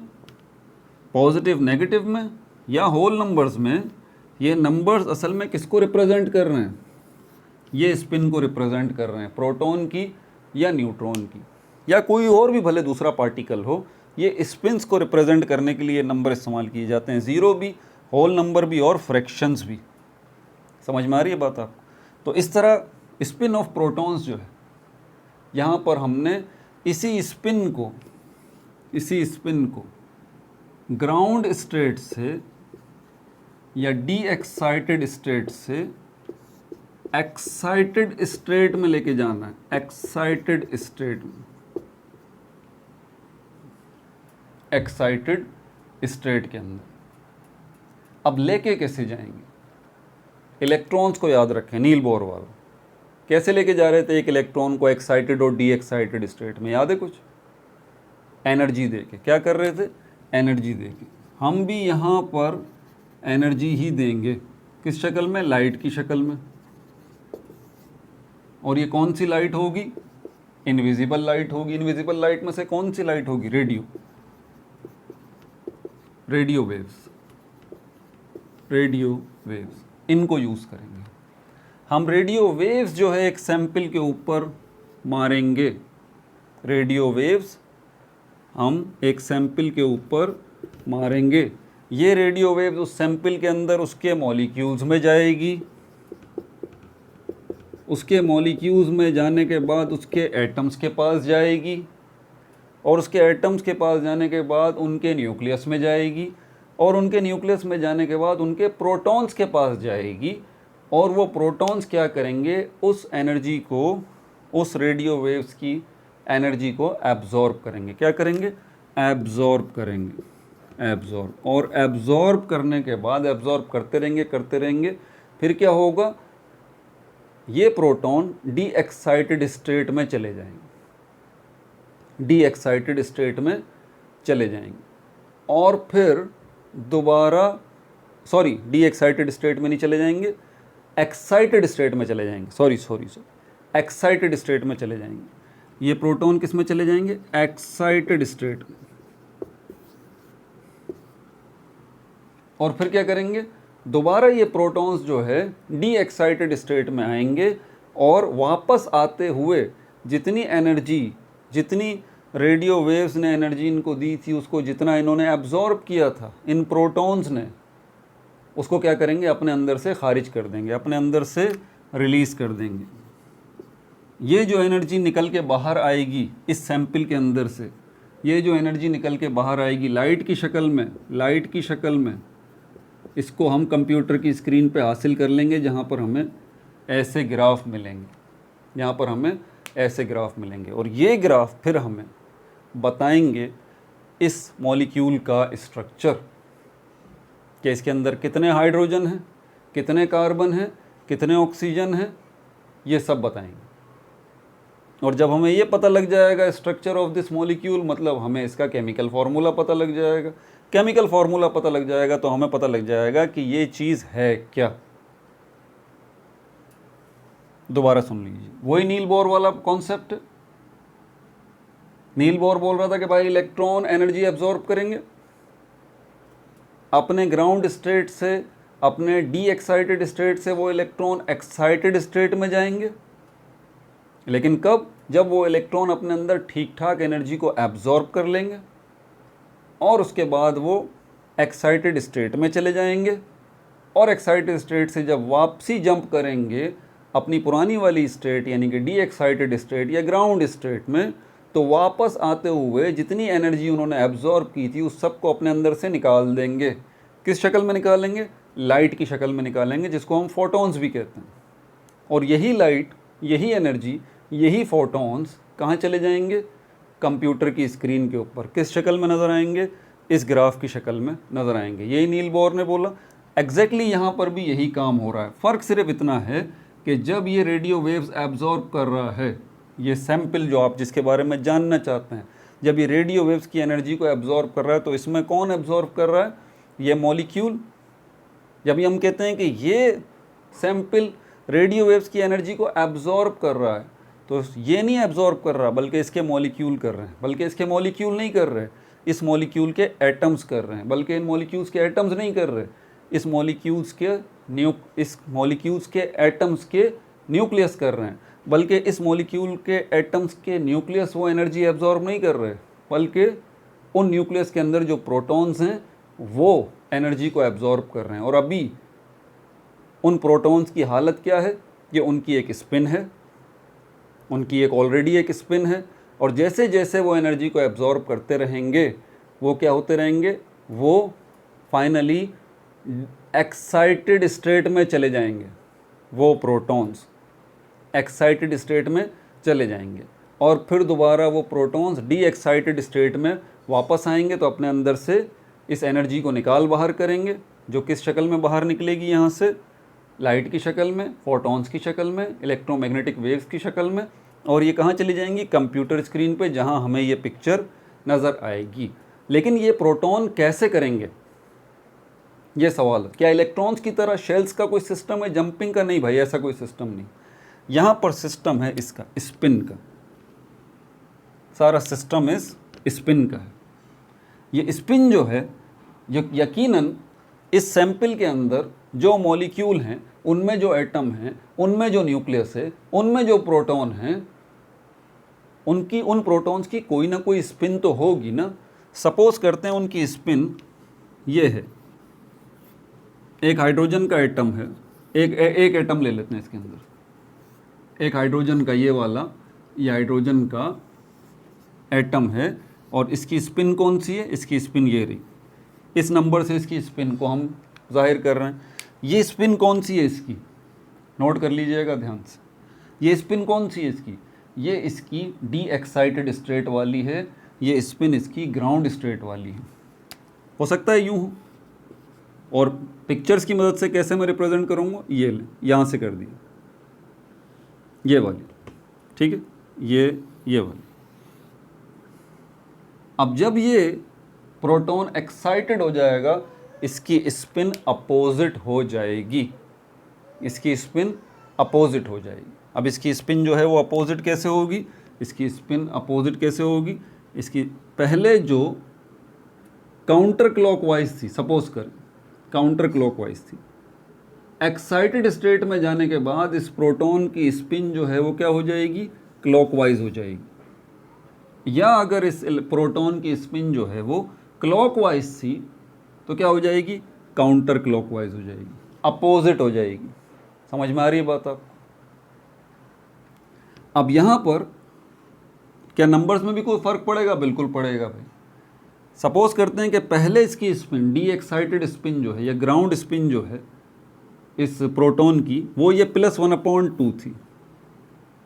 पॉजिटिव नेगेटिव में या होल नंबर्स में, ये नंबर्स असल में किसको रिप्रेजेंट कर रहे हैं? ये स्पिन को रिप्रेजेंट कर रहे हैं, प्रोटॉन की या न्यूट्रॉन की या कोई और भी भले दूसरा पार्टिकल हो। ये स्पिन्स को रिप्रेजेंट करने के लिए नंबर इस्तेमाल किए जाते हैं, ज़ीरो भी, होल नंबर भी और फ्रैक्शंस भी। समझ में आ रही है बात आपको? तो इस तरह स्पिन ऑफ प्रोटॉन्स जो है, यहाँ पर हमने इसी स्पिन को ग्राउंड स्टेट से या डी एक्साइटेड स्टेट से एक्साइटेड स्टेट में लेके जाना है, एक्साइटेड स्टेट में, एक्साइटेड स्टेट के अंदर। अब लेके कैसे जाएंगे? इलेक्ट्रॉन्स को याद रखें, नील बोर वाला कैसे लेके जा रहे थे एक इलेक्ट्रॉन को एक्साइटेड और डी एक्साइटेड स्टेट में, याद है कुछ? एनर्जी देके। क्या कर रहे थे? एनर्जी देके। हम भी यहाँ पर एनर्जी ही देंगे, किस शक्ल में? लाइट की शक्ल में। और ये कौन सी लाइट होगी? इनविजिबल लाइट होगी। इनविजिबल लाइट में से कौन सी लाइट होगी? रेडियो वेव्स, रेडियो वेव्स, इनको यूज़ करेंगे हम। रेडियो वेव्स जो है एक सैंपल के ऊपर मारेंगे, रेडियो वेव्स हम एक सैंपल के ऊपर मारेंगे। ये रेडियो वेव्स उस सैंपल के अंदर उसके मॉलिक्यूल्स में जाएगी, उसके मॉलिक्यूल्स में जाने के बाद उसके एटम्स के पास जाएगी, और उसके एटम्स के पास जाने के बाद उनके न्यूक्लियस में जाएगी, और उनके न्यूक्लियस में जाने के बाद उनके प्रोटॉन्स के पास जाएगी। और वो प्रोटॉन्स क्या करेंगे? उस एनर्जी को, उस रेडियो वेव्स की एनर्जी को एब्जॉर्ब करेंगे। क्या करेंगे? एब्जॉर्ब करेंगे, एब्जॉर्ब। और एब्जॉर्ब करने के बाद एब्जॉर्ब करते रहेंगे, फिर क्या होगा? ये प्रोटॉन डी एक्साइटेड स्टेट में चले जाएंगे, डी एक्साइटेड स्टेट में चले जाएंगे। और फिर दोबारा, सॉरी, डी एक्साइटेड स्टेट में नहीं चले जाएंगे, एक्साइटेड स्टेट में चले जाएंगे, सॉरी, एक्साइटेड स्टेट में चले जाएंगे। ये प्रोटॉन किस में चले जाएंगे? एक्साइटेड स्टेट में। और फिर क्या करेंगे? दोबारा ये प्रोटॉन्स जो है डी एक्साइटेड स्टेट में आएंगे, और वापस आते हुए जितनी एनर्जी, जितनी रेडियो वेव्स ने एनर्जी इनको दी थी, उसको जितना इन्होंने एब्जॉर्ब किया था इन प्रोटॉन्स ने, उसको क्या करेंगे? अपने अंदर से खारिज कर देंगे, अपने अंदर से रिलीज़ कर देंगे। ये जो एनर्जी निकल के बाहर आएगी इस सैंपल के अंदर से, ये जो एनर्जी निकल के बाहर आएगी लाइट की शक्ल में, लाइट की शक्ल में, इसको हम कंप्यूटर की स्क्रीन पे हासिल कर लेंगे, जहाँ पर हमें ऐसे ग्राफ मिलेंगे, यहाँ पर हमें ऐसे ग्राफ मिलेंगे। और ये ग्राफ फिर हमें बताएंगे इस मॉलिक्यूल का स्ट्रक्चर, कि इसके अंदर कितने हाइड्रोजन हैं, कितने कार्बन हैं, कितने ऑक्सीजन हैं, ये सब बताएंगे। और जब हमें ये पता लग जाएगा स्ट्रक्चर ऑफ दिस मॉलिक्यूल, मतलब हमें इसका केमिकल फार्मूला पता लग जाएगा। केमिकल फार्मूला पता लग जाएगा तो हमें पता लग जाएगा कि ये चीज़ है क्या। दोबारा सुन लीजिए, वही नील बोर वाला कॉन्सेप्ट। नील बोर बोल रहा था कि भाई इलेक्ट्रॉन एनर्जी एब्जॉर्ब करेंगे, अपने ग्राउंड स्टेट से, अपने डी एक्साइटेड स्टेट से वो इलेक्ट्रॉन एक्साइटेड स्टेट में जाएंगे। लेकिन कब? जब वो इलेक्ट्रॉन अपने अंदर ठीक ठाक एनर्जी को एब्जॉर्ब कर लेंगे, और उसके बाद वो एक्साइटेड स्टेट में चले जाएंगे। और एक्साइटेड स्टेट से जब वापसी जंप करेंगे अपनी पुरानी वाली स्टेट, यानी कि डी एक्साइटेड स्टेट या ग्राउंड स्टेट में, तो वापस आते हुए जितनी एनर्जी उन्होंने एब्जॉर्ब की थी उस सब को अपने अंदर से निकाल देंगे। किस शक्ल में निकालेंगे? लाइट की शक्ल में निकालेंगे, जिसको हम फोटॉन्स भी कहते हैं। और यही लाइट, यही एनर्जी, यही फोटॉन्स कहाँ चले जाएंगे? कंप्यूटर की स्क्रीन के ऊपर। किस शक्ल में नज़र आएंगे? इस ग्राफ की शक्ल में नज़र आएंगे। यही नील बोर ने बोला। एग्जैक्टली यहाँ पर भी यही काम हो रहा है। फ़र्क सिर्फ इतना है कि जब ये रेडियो वेव्स एब्जॉर्ब कर रहा है, ये सैंपल जो आप जिसके बारे में जानना चाहते हैं, जब ये रेडियो वेव्स की एनर्जी को एब्जॉर्ब कर रहा है, तो इसमें कौन एब्जॉर्ब कर रहा है? ये मॉलिक्यूल। जब ये हम कहते हैं कि ये सैंपल रेडियो वेव्स की एनर्जी को एब्जॉर्ब कर रहा है, तो ये नहीं एब्जॉर्ब कर रहा, बल्कि इसके मॉलिक्यूल कर रहे हैं, बल्कि इसके मॉलिक्यूल नहीं कर रहे, इस मॉलिक्यूल के एटम्स कर रहे हैं, बल्कि इन मॉलिक्यूल्स के एटम्स नहीं कर रहे, इस मॉलिक्यूल्स के एटम्स के न्यूक्लियस कर रहे हैं, बल्कि इस मॉलिक्यूल के एटम्स के न्यूक्लियस वो एनर्जी एब्जॉर्ब नहीं कर रहे, बल्कि उन न्यूक्लियस के अंदर जो प्रोटॉन्स हैं वो एनर्जी को एब्जॉर्ब कर रहे हैं। और अभी उन प्रोटॉन्स की हालत क्या है कि उनकी एक स्पिन है, उनकी एक ऑलरेडी एक स्पिन है, और जैसे जैसे वो एनर्जी को एब्जॉर्ब करते रहेंगे वो क्या होते रहेंगे, वो फाइनली एक्साइटेड स्टेट में चले जाएंगे, वो प्रोटॉन्स एक्साइटेड स्टेट में चले जाएंगे, और फिर दोबारा वो प्रोटॉन्स डी एक्साइटेड स्टेट में वापस आएंगे, तो अपने अंदर से इस एनर्जी को निकाल बाहर करेंगे, जो किस शक्ल में बाहर निकलेगी, यहाँ से लाइट की शक्ल में, फोटॉन्स की शक्ल में, इलेक्ट्रोमैग्नेटिक वेव्स की शक्ल में, और ये कहाँ चली जाएंगी, कंप्यूटर स्क्रीन पे, जहाँ हमें ये पिक्चर नज़र आएगी। लेकिन ये प्रोटॉन कैसे करेंगे, ये सवाल है। क्या इलेक्ट्रॉन्स की तरह शेल्स का कोई सिस्टम है जंपिंग का? नहीं भाई, ऐसा कोई सिस्टम नहीं। यहाँ पर सिस्टम है इसका स्पिन का, सारा सिस्टम इस स्पिन का है। ये स्पिन जो है, जो यकीनन इस सैंपल के अंदर जो मॉलिक्यूल हैं, उनमें जो एटम हैं, उनमें जो न्यूक्लियस है, उनमें जो प्रोटॉन हैं, उनकी उन प्रोटॉन्स की कोई ना कोई स्पिन तो होगी ना। सपोज करते हैं उनकी स्पिन ये है, एक हाइड्रोजन का एटम है, एक एटम ले लेते हैं इसके अंदर, एक हाइड्रोजन का ये वाला, ये हाइड्रोजन का एटम है, और इसकी स्पिन कौन सी है, इसकी स्पिन ये रही, इस नंबर से इसकी स्पिन को हम जाहिर कर रहे हैं। ये स्पिन कौन सी है इसकी, नोट कर लीजिएगा ध्यान से, ये स्पिन कौन सी है इसकी, ये इसकी डी एक्साइटेड स्टेट वाली है, ये स्पिन इसकी ग्राउंड स्टेट वाली है। हो सकता है यूँ हो, और पिक्चर्स की मदद से कैसे मैं रिप्रेजेंट करूँगा, ये ले, यहाँ से कर दिया, ये वाली, ठीक है, ये वाली। अब जब ये प्रोटॉन एक्साइटेड हो जाएगा, इसकी स्पिन अपोजिट हो जाएगी, इसकी स्पिन अपोजिट हो जाएगी। अब इसकी स्पिन जो है वो अपोजिट कैसे होगी, इसकी स्पिन अपोजिट कैसे होगी, इसकी पहले जो काउंटर क्लॉकवाइज थी, सपोज कर काउंटर क्लॉकवाइज थी, एक्साइटेड स्टेट में जाने के बाद इस प्रोटॉन की स्पिन जो है वो क्या हो जाएगी, क्लॉकवाइज हो जाएगी। या अगर इस प्रोटॉन की स्पिन जो है वो क्लॉकवाइज थी तो क्या हो जाएगी, काउंटर क्लॉकवाइज हो जाएगी, अपोजिट हो जाएगी। समझ में आ रही है बात आपको? अब यहाँ पर क्या नंबर्स में भी कोई फ़र्क पड़ेगा? बिल्कुल पड़ेगा भाई। सपोज करते हैं कि पहले इसकी स्पिन डी एक्साइटेड स्पिन जो है या ग्राउंड स्पिन जो है इस प्रोटॉन की, वो ये +1/2 थी,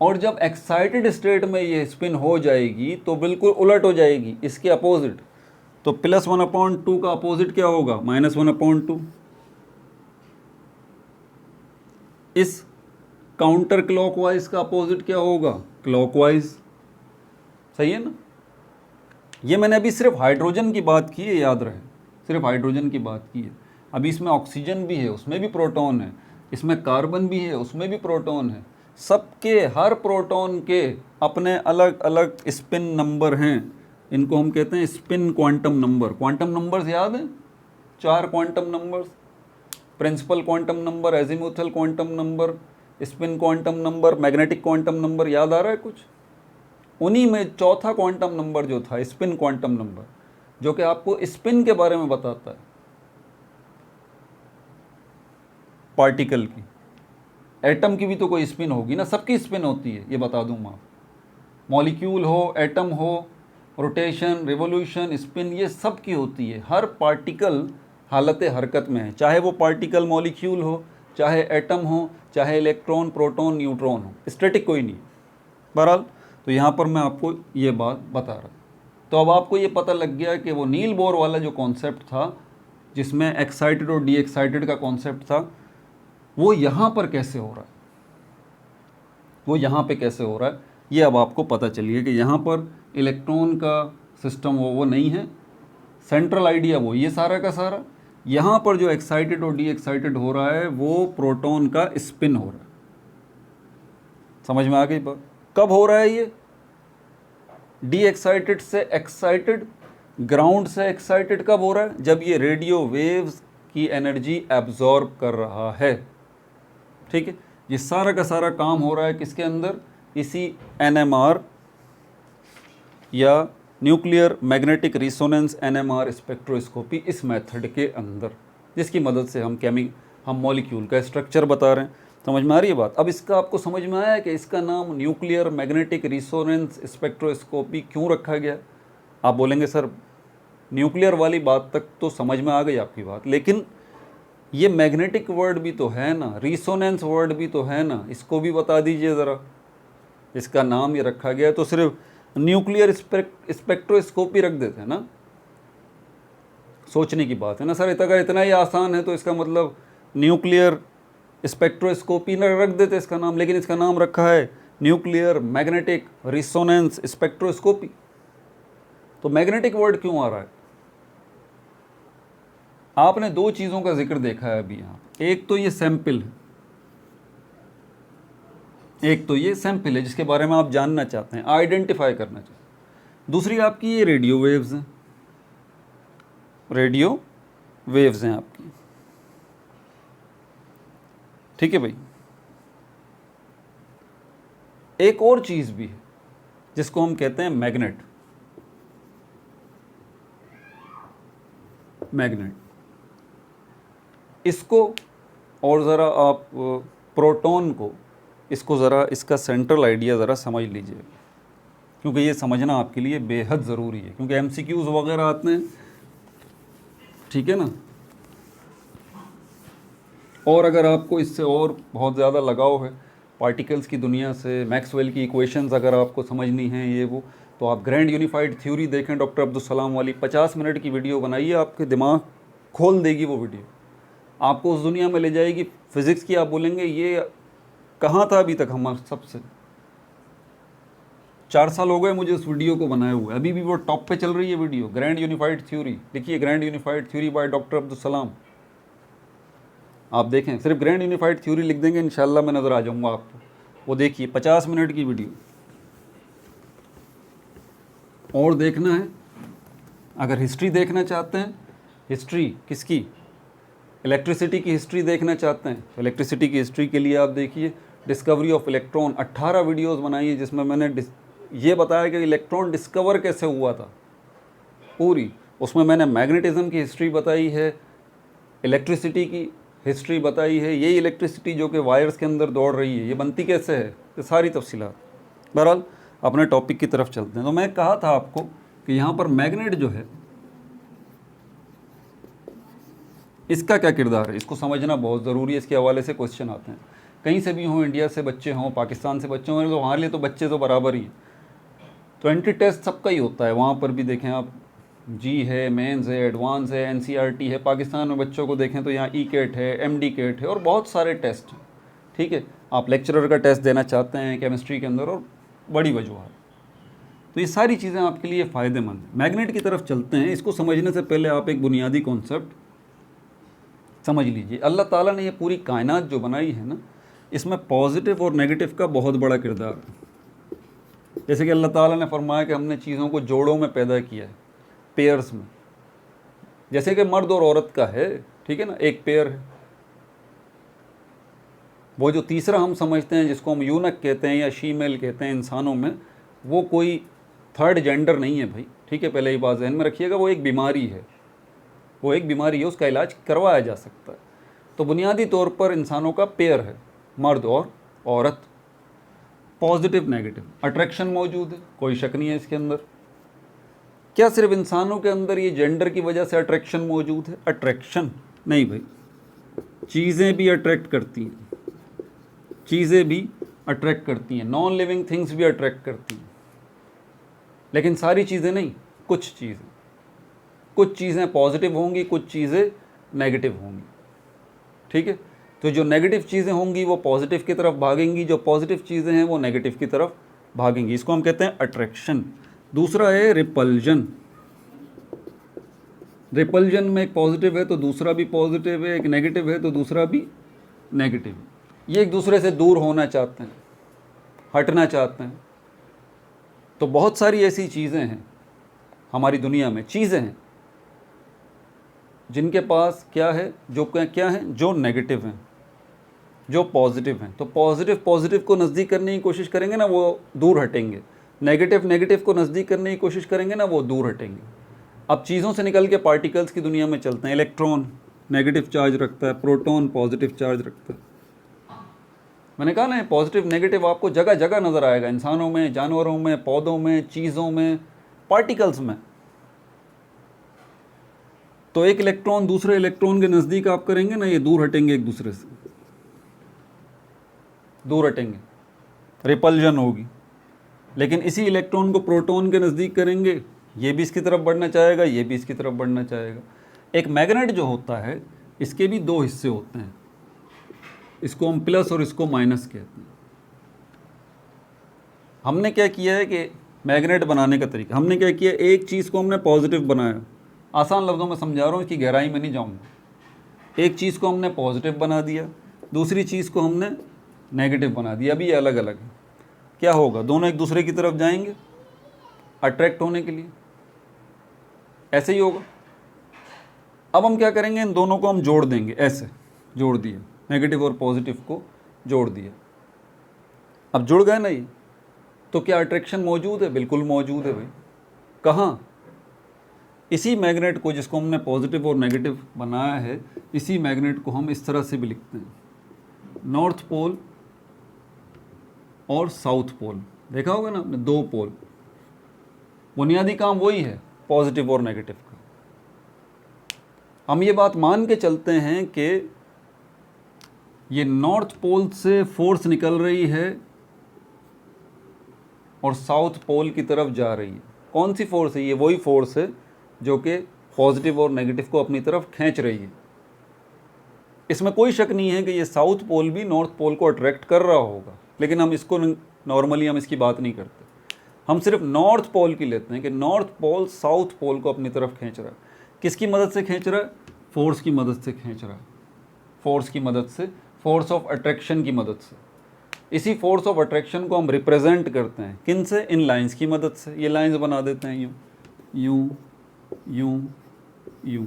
और जब एक्साइटेड स्टेट में ये स्पिन हो जाएगी तो बिल्कुल उलट हो जाएगी, इसके अपोजिट। तो +1/2 का अपोजिट क्या होगा, -1/2। इस काउंटर क्लॉकवाइज का अपोजिट क्या होगा, क्लॉकवाइज। सही है ना? ये मैंने अभी सिर्फ हाइड्रोजन की बात की है, याद रहे, सिर्फ हाइड्रोजन की बात की है। अभी इसमें ऑक्सीजन भी है, उसमें भी प्रोटॉन है, इसमें कार्बन भी है, उसमें भी प्रोटॉन है। सबके, हर प्रोटॉन के अपने अलग अलग स्पिन नंबर हैं, इनको हम कहते हैं spin quantum number. Quantum numbers याद हैं? 4 quantum numbers, principal quantum number, azimuthal quantum number, spin quantum number, magnetic quantum number. याद आ रहा है कुछ? उन्हीं में चौथा क्वांटम नंबर जो था स्पिन क्वांटम नंबर, जो कि आपको स्पिन के बारे में बताता है, पार्टिकल की। एटम की भी तो कोई स्पिन होगी ना, सबकी स्पिन होती है, ये बता दूं मैं। मॉलिक्यूल हो, एटम हो, रोटेशन, रिवोल्यूशन, स्पिन, ये सब की होती है। हर पार्टिकल हालत हरकत में है, चाहे वो पार्टिकल मॉलिक्यूल हो, चाहे एटम हो, चाहे इलेक्ट्रॉन, प्रोटॉन, न्यूट्रॉन हो, स्टैटिक कोई नहीं। बहरहाल तो यहाँ पर मैं आपको ये बात बता रहा। तो अब आपको ये पता लग गया कि वो नील बोर वाला जो कॉन्सेप्ट था, जिसमें एक्साइटेड और डी एक्साइटेड का कॉन्सेप्ट था, वो यहाँ पर कैसे हो रहा है, वो यहाँ पे कैसे हो रहा है, ये अब आपको पता चलिए कि यहाँ पर इलेक्ट्रॉन का सिस्टम वो नहीं है, सेंट्रल आइडिया वो ये सारा का सारा। यहाँ पर जो एक्साइटेड और डी एक्साइटेड हो रहा है वो प्रोटॉन का स्पिन हो रहा है। समझ में आ गई बात? कब हो रहा है ये? डी एक्साइटेड से एक्साइटेड, ग्राउंड से एक्साइटेड कब हो रहा है? जब ये रेडियो वेव्स की एनर्जी एब्जॉर्ब कर रहा है। ठीक है, ये सारा का सारा काम हो रहा है किसके अंदर? इसी NMR या न्यूक्लियर मैग्नेटिक रिसोनेंस NMR स्पेक्ट्रोस्कोपी, इस मेथड के अंदर, जिसकी मदद से हम मॉलिक्यूल का स्ट्रक्चर बता रहे हैं। समझ में आ रही है बात? अब इसका आपको समझ में आया है कि इसका नाम न्यूक्लियर मैग्नेटिक रिसोनेंस स्पेक्ट्रोस्कोपी क्यों रखा गया? आप बोलेंगे सर न्यूक्लियर वाली बात तक तो समझ में आ गई आपकी बात, लेकिन ये मैग्नेटिक वर्ड भी तो है ना, रिसोनेंस वर्ड भी तो है ना, इसको भी बता दीजिए ज़रा। इसका नाम ये रखा गया तो सिर्फ न्यूक्लियर स्पेक्ट्रोस्कोपी रख देते हैं ना। सोचने की बात है ना सर, अगर इतना ही आसान है तो इसका मतलब न्यूक्लियर स्पेक्ट्रोस्कोपी न रख देते इसका नाम, लेकिन इसका नाम रखा है न्यूक्लियर मैग्नेटिक रिसोनेंस स्पेक्ट्रोस्कोपी। तो मैग्नेटिक वर्ड क्यों आ रहा है? आपने दो चीज़ों का जिक्र देखा है अभी यहाँ। एक तो ये सैंपल है, एक तो ये सैंपल है जिसके बारे में आप जानना चाहते हैं, आइडेंटिफाई करना चाहते हैं। दूसरी आपकी ये रेडियो वेव्स हैं, रेडियो वेव्स हैं आपकी। ठीक है भाई। एक और चीज़ भी है जिसको हम कहते हैं मैग्नेट। मैग्नेट, इसको और ज़रा आप प्रोटॉन को, इसको ज़रा इसका सेंट्रल आइडिया ज़रा समझ लीजिए, क्योंकि ये समझना आपके लिए बेहद ज़रूरी है, क्योंकि MCQs वगैरह आते हैं। ठीक है ना। और अगर आपको इससे और बहुत ज़्यादा लगाव है पार्टिकल्स की दुनिया से, मैक्सवेल की इक्वेशंस अगर आपको समझनी है ये वो, तो आप ग्रैंड यूनिफाइड थ्योरी देखें, डॉक्टर अब्दुल सलाम वाली 50 मिनट की वीडियो बनाइए, आपके दिमाग खोल देगी वो वीडियो, आपको उस दुनिया में ले जाएगी फिज़िक्स की। आप बोलेंगे ये कहाँ था अभी तक हम सबसे। 4 साल हो गए मुझे उस वीडियो को बनाए हुए, अभी भी वो टॉप पे चल रही है वीडियो, ग्रैंड यूनिफाइड थ्योरी। देखिए grand unified theory by doctor Abdul Salam, आप देखें, सिर्फ ग्रैंड यूनिफाइड थ्योरी लिख देंगे इंशाल्लाह मैं नज़र आ जाऊँगा आपको। वो देखिए 50 मिनट की वीडियो। और देखना है, अगर हिस्ट्री देखना चाहते हैं, हिस्ट्री किसकी? इलेक्ट्रिसिटी की हिस्ट्री देखना चाहते हैं तो इलेक्ट्रिसिटी की हिस्ट्री के लिए आप देखिए डिस्कवरी ऑफ इलेक्ट्रॉन। 18 वीडियोस बनाई है जिसमें मैंने ये बताया कि इलेक्ट्रॉन डिस्कवर कैसे हुआ था पूरी। उसमें मैंने मैग्नेटिज्म की हिस्ट्री बताई है, इलेक्ट्रिसिटी की हिस्ट्री बताई है, ये इलेक्ट्रिसिटी जो कि वायर्स के अंदर दौड़ रही है ये बनती कैसे है, ये सारी तफसीलात। बहरहाल अपने टॉपिक की तरफ चलते हैं। तो मैं कहा था आपको कि यहाँ पर मैग्नेट जो है इसका क्या किरदार है, इसको समझना बहुत ज़रूरी है। इसके हवाले से क्वेश्चन आते हैं, कहीं से भी हों, इंडिया से बच्चे हों, पाकिस्तान से बच्चे हों, तो हमारे लिए तो बच्चे तो बराबर ही हैं। 20 टेस्ट सबका ही होता है, वहाँ पर भी देखें आप, जी है, मेंस है, एडवांस है, NCERT है। पाकिस्तान में बच्चों को देखें तो यहाँ ECAT है, MD CAT है और बहुत सारे टेस्ट हैं। ठीक है, आप लेक्चरर का टेस्ट देना चाहते हैं केमिस्ट्री के अंदर और बड़ी वजूहत, तो ये सारी चीज़ें आपके लिए फ़ायदेमंद हैं। मैग्नेट की तरफ चलते हैं। इसको समझने से पहले आप एक बुनियादी कॉन्सेप्ट समझ लीजिए। अल्लाह ताला ने ये पूरी कायनात जो बनाई है ना, इसमें पॉजिटिव और नेगेटिव का बहुत बड़ा किरदार है। जैसे कि अल्लाह ताला ने फरमाया कि हमने चीज़ों को जोड़ों में पैदा किया है, पेयर्स में, जैसे कि मर्द और औरत का है। ठीक है ना, एक पेयर है। वो जो तीसरा हम समझते हैं जिसको हम यूनक कहते हैं या शीमेल कहते हैं इंसानों में, वो कोई थर्ड जेंडर नहीं है भाई। ठीक है, पहले ही बात ज़हन में रखिएगा, वो एक बीमारी है, वो एक बीमारी है, उसका इलाज करवाया जा सकता है। तो बुनियादी तौर पर इंसानों का पेयर है, मर्द और औरत। पॉजिटिव नेगेटिव अट्रैक्शन मौजूद है, कोई शक नहीं है इसके अंदर। क्या सिर्फ इंसानों के अंदर ये जेंडर की वजह से अट्रैक्शन मौजूद है? अट्रैक्शन नहीं भाई, चीज़ें भी अट्रैक्ट करती हैं, चीज़ें भी अट्रैक्ट करती हैं, नॉन लिविंग थिंग्स भी अट्रैक्ट करती हैं, लेकिन सारी चीज़ें नहीं, कुछ चीज़ें। कुछ चीज़ें पॉजिटिव होंगी, कुछ चीज़ें नेगेटिव होंगी। ठीक है, तो जो नेगेटिव चीज़ें होंगी वो पॉजिटिव की तरफ भागेंगी, जो पॉजिटिव चीज़ें हैं वो नेगेटिव की तरफ भागेंगी। इसको हम कहते हैं अट्रैक्शन। दूसरा है रिपल्जन। रिपल्जन में एक पॉजिटिव है तो दूसरा भी पॉजिटिव है, एक नेगेटिव है तो दूसरा भी नेगेटिव है। ये एक दूसरे से दूर होना चाहते हैं। हटना चाहते हैं। तो बहुत सारी ऐसी चीज़ें हैं हमारी दुनिया में, चीज़ें हैं जिनके पास क्या है, जो क्या है, जो नेगेटिव हैं, जो पॉजिटिव हैं। तो पॉजिटिव को नज़दीक करने की कोशिश करेंगे ना, वो दूर हटेंगे। नेगेटिव को नज़दीक करने की कोशिश करेंगे ना, वो दूर हटेंगे। अब चीज़ों से निकल के पार्टिकल्स की दुनिया में चलते हैं। इलेक्ट्रॉन नेगेटिव चार्ज रखता है, प्रोटॉन पॉजिटिव चार्ज रखता है। मैंने कहा ना, पॉजिटिव नेगेटिव आपको जगह जगह नज़र आएगा, इंसानों में, जानवरों में, पौधों में, चीज़ों में, पार्टिकल्स में। तो एक इलेक्ट्रॉन दूसरे इलेक्ट्रॉन के नज़दीक आप करेंगे ना, ये दूर हटेंगे, एक दूसरे से दूर हटेंगे, रिपल्जन होगी। लेकिन इसी इलेक्ट्रॉन को प्रोटॉन के नज़दीक करेंगे, ये भी इसकी तरफ बढ़ना चाहेगा, ये भी इसकी तरफ बढ़ना चाहेगा। एक मैग्नेट जो होता है, इसके भी दो हिस्से होते हैं, इसको हम प्लस और इसको माइनस कहते हैं। हमने क्या किया है कि मैग्नेट बनाने का तरीका, हमने क्या किया, एक चीज़ को हमने पॉजिटिव बनाया। आसान लफ्ज़ों में समझा रहा हूँ, इसकी गहराई में नहीं जाऊँगा। एक चीज़ को हमने पॉजिटिव बना दिया, दूसरी चीज़ को हमने नेगेटिव बना दिया। अभी ये अलग अलग है। क्या होगा, दोनों एक दूसरे की तरफ जाएंगे अट्रैक्ट होने के लिए, ऐसे ही होगा। अब हम क्या करेंगे, इन दोनों को हम जोड़ देंगे, ऐसे जोड़ दिया, नेगेटिव और पॉजिटिव को जोड़ दिया। अब जुड़ गए ना ये, तो क्या अट्रैक्शन मौजूद है? बिल्कुल मौजूद है भाई। कहाँ? इसी मैग्नेट को, जिसको हमने पॉजिटिव और नेगेटिव बनाया है, इसी मैग्नेट को हम इस तरह से भी लिखते हैं, नॉर्थ पोल और साउथ पोल। देखा होगा ना आपने, दो पोल। बुनियादी काम वही है, पॉजिटिव और नेगेटिव का। हम ये बात मान के चलते हैं कि ये नॉर्थ पोल से फोर्स निकल रही है और साउथ पोल की तरफ जा रही है। कौन सी फोर्स है? ये वही फोर्स है जो कि पॉजिटिव और नेगेटिव को अपनी तरफ खींच रही है। इसमें कोई शक नहीं है कि ये साउथ पोल भी नॉर्थ पोल को अट्रैक्ट कर रहा होगा, लेकिन हम इसको नॉर्मली हम इसकी बात नहीं करते। हम सिर्फ नॉर्थ पोल की लेते हैं कि नॉर्थ पोल साउथ पोल को अपनी तरफ खींच रहा है। किसकी मदद से खींच रहा है? फोर्स की मदद से खींच रहा है। फोर्स की मदद से, फोर्स ऑफ अट्रैक्शन की मदद से। इसी फोर्स ऑफ अट्रैक्शन को हम रिप्रेजेंट करते हैं किन से? इन लाइंस की मदद से। ये लाइंस बना देते हैं यूँ यूँ यूँ यूँ।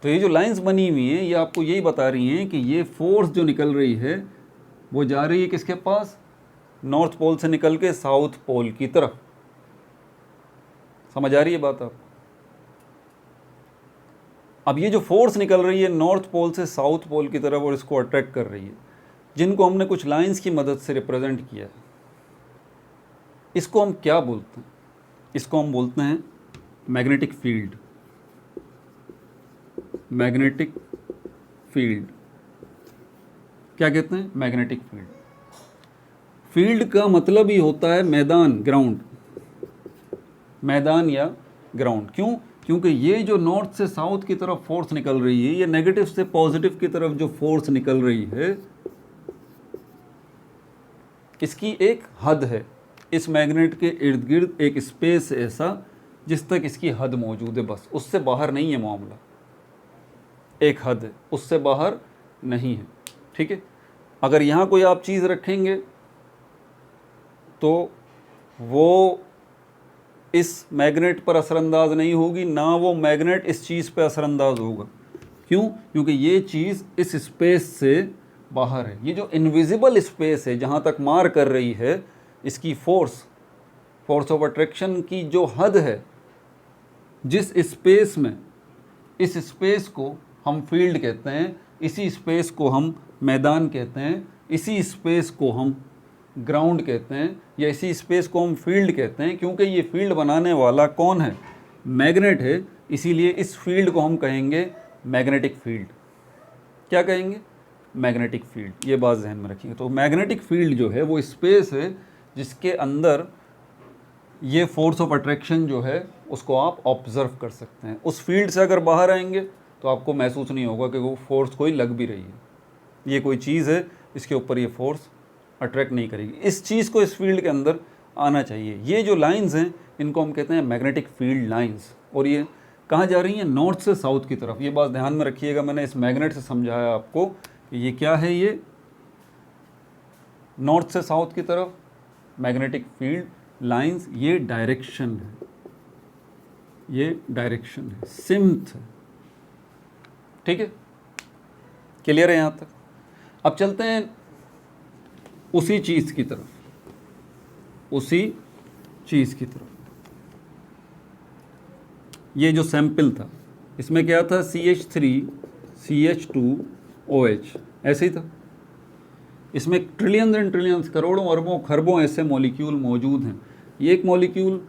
तो ये जो लाइंस बनी हुई हैं, ये आपको यही बता रही हैं कि ये फोर्स जो निकल रही है वो जा रही है किसके पास? नॉर्थ पोल से निकल के साउथ पोल की तरफ। समझ आ रही है बात आपको? अब ये जो फोर्स निकल रही है नॉर्थ पोल से साउथ पोल की तरफ और इसको अट्रैक्ट कर रही है, जिनको हमने कुछ लाइंस की मदद से रिप्रेजेंट किया है, इसको हम क्या बोलते हैं? इसको हम बोलते हैं मैग्नेटिक फील्ड। मैग्नेटिक फील्ड क्या कहते हैं? Magnetic field. फील्ड का मतलब ही होता है मैदान, ग्राउंड, मैदान या ग्राउंड। क्यों? क्योंकि ये जो नॉर्थ से साउथ की तरफ फोर्स निकल रही है, ये नेगेटिव से पॉजिटिव की तरफ जो फोर्स निकल रही है, इसकी एक हद है। इस मैग्नेट के इर्द गिर्द एक स्पेस ऐसा जिस तक इसकी हद मौजूद है, बस उससे बाहर नहीं है मामला। एक हद है, उससे बाहर नहीं है। ठीक है? अगर यहाँ कोई आप चीज़ रखेंगे तो वो इस मैग्नेट पर असरअंदाज नहीं होगी, ना वो मैग्नेट इस चीज़ पर असरअंदाज होगा। क्यों? क्योंकि ये चीज़ इस स्पेस से बाहर है। ये जो इनविजिबल स्पेस है जहाँ तक मार कर रही है, इसकी फोर्स ऑफ अट्रैक्शन की जो हद है, जिस स्पेस में, इस स्पेस को हम फील्ड कहते हैं, इसी स्पेस को हम मैदान कहते हैं, इसी स्पेस को हम ग्राउंड कहते हैं, या इसी स्पेस को हम फील्ड कहते हैं। क्योंकि ये फील्ड बनाने वाला कौन है? मैग्नेट है। इसीलिए इस फील्ड को हम कहेंगे मैग्नेटिक फील्ड। क्या कहेंगे? Magnetic field. ये बात जहन में रखिएगा। तो मैग्नेटिक फील्ड जो है वो स्पेस है जिसके अंदर ये फोर्स ऑफ अट्रैक्शन जो है उसको आप ऑब्जर्व कर सकते हैं। उस फील्ड से अगर बाहर आएंगे तो आपको महसूस नहीं होगा कि वो फोर्स कोई लग भी रही है। ये कोई चीज़ है, इसके ऊपर ये फोर्स अट्रैक्ट नहीं करेगी। इस चीज़ को इस फील्ड के अंदर आना चाहिए। ये जो लाइंस हैं इनको हम कहते हैं मैग्नेटिक फील्ड लाइंस। और ये कहाँ जा रही हैं? नॉर्थ से साउथ की तरफ। ये बात ध्यान में रखिएगा। मैंने इस मैग्नेट से समझाया आपको कि ये क्या है, ये नॉर्थ से साउथ की तरफ मैग्नेटिक फील्ड लाइंस, ये डायरेक्शन है, ये डायरेक्शन है, सिम्थ है। ठीक है, क्लियर है यहाँ तक? अब चलते हैं उसी चीज़ की तरफ, उसी चीज़ की तरफ। ये जो सैंपल था इसमें क्या था, CH3CH2OH, ऐसे ही था। इसमें ट्रिलियंस एंड ट्रिलियंस, करोड़ों अरबों खरबों ऐसे मॉलिक्यूल मौजूद हैं। ये एक मॉलिक्यूल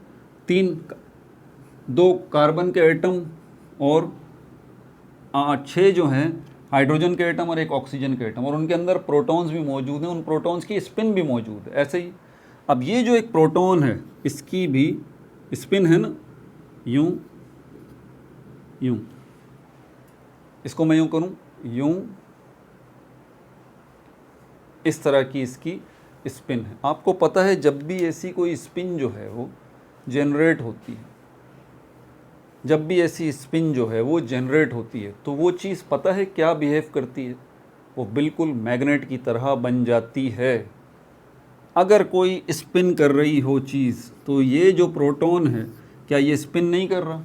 2 कार्बन के एटम और 6 जो हैं हाइड्रोजन के एटम और 1 ऑक्सीजन के एटम, और उनके अंदर प्रोटॉन्स भी मौजूद हैं, उन प्रोटॉन्स की स्पिन भी मौजूद है। ऐसे ही अब ये जो एक प्रोटॉन है इसकी भी स्पिन है ना, यूं यूं, इसको मैं यूं करूं, यूं, इस तरह की इसकी स्पिन है। आपको पता है जब भी ऐसी कोई स्पिन जो है वो जनरेट होती है, जब भी ऐसी स्पिन जो है वो जनरेट होती है, तो वो चीज़ पता है क्या बिहेव करती है, वो बिल्कुल मैग्नेट की तरह बन जाती है। अगर कोई स्पिन कर रही हो चीज़, तो ये जो प्रोटॉन है क्या ये स्पिन नहीं कर रहा?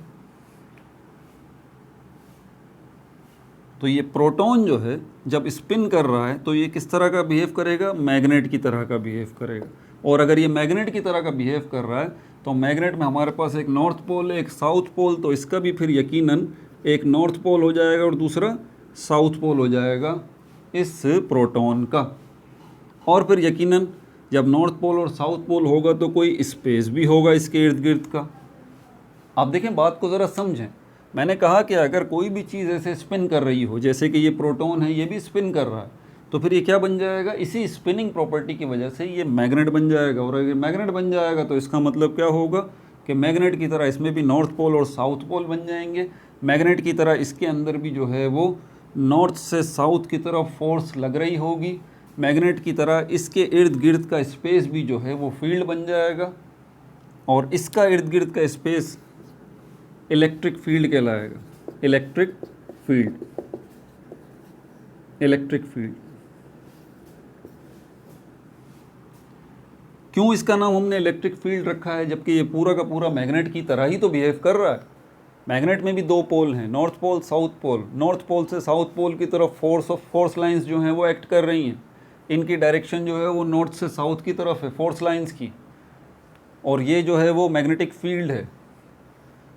तो ये प्रोटॉन जो है जब स्पिन कर रहा है तो ये किस तरह का बिहेव करेगा, मैग्नेट की तरह का बिहेव करेगा। और अगर ये मैग्नेट की तरह का बिहेव कर रहा है तो मैग्नेट में हमारे पास एक नॉर्थ पोल है, एक साउथ पोल, तो इसका भी फिर यकीनन एक नॉर्थ पोल हो जाएगा और दूसरा साउथ पोल हो जाएगा इस प्रोटॉन का। और फिर यकीनन जब नॉर्थ पोल और साउथ पोल होगा तो कोई स्पेस भी होगा इसके इर्द गिर्द का। आप देखें, बात को ज़रा समझें। मैंने कहा कि अगर कोई भी चीज़ ऐसे स्पिन कर रही हो, जैसे कि ये प्रोटॉन है, ये भी स्पिन कर रहा है, तो फिर ये क्या बन जाएगा, इसी स्पिनिंग प्रॉपर्टी की वजह से ये मैग्नेट बन जाएगा। और अगर मैग्नेट बन जाएगा तो इसका मतलब क्या होगा कि मैग्नेट की तरह इसमें भी नॉर्थ पोल और साउथ पोल बन जाएंगे। मैग्नेट की तरह इसके अंदर भी जो है वो नॉर्थ से साउथ की तरफ फोर्स लग रही होगी। मैग्नेट की तरह इसके इर्द गिर्द का स्पेस भी जो है वो फील्ड बन जाएगा, और इसका इर्द गिर्द का स्पेस इलेक्ट्रिक फील्ड कहलाएगा। Electric field, electric field. क्यों इसका नाम हमने इलेक्ट्रिक फील्ड रखा है, जबकि ये पूरा का पूरा मैग्नेट की तरह ही तो बिहेव कर रहा है। मैग्नेट में भी 2 पोल हैं, north pole, south pole. North pole से साउथ पोल की तरफ फोर्स लाइंस जो हैं वो एक्ट कर रही हैं। इनकी डायरेक्शन जो है वो नॉर्थ से साउथ की तरफ है, फोर्स लाइंस की, और ये जो है वो मैग्नेटिक फील्ड है।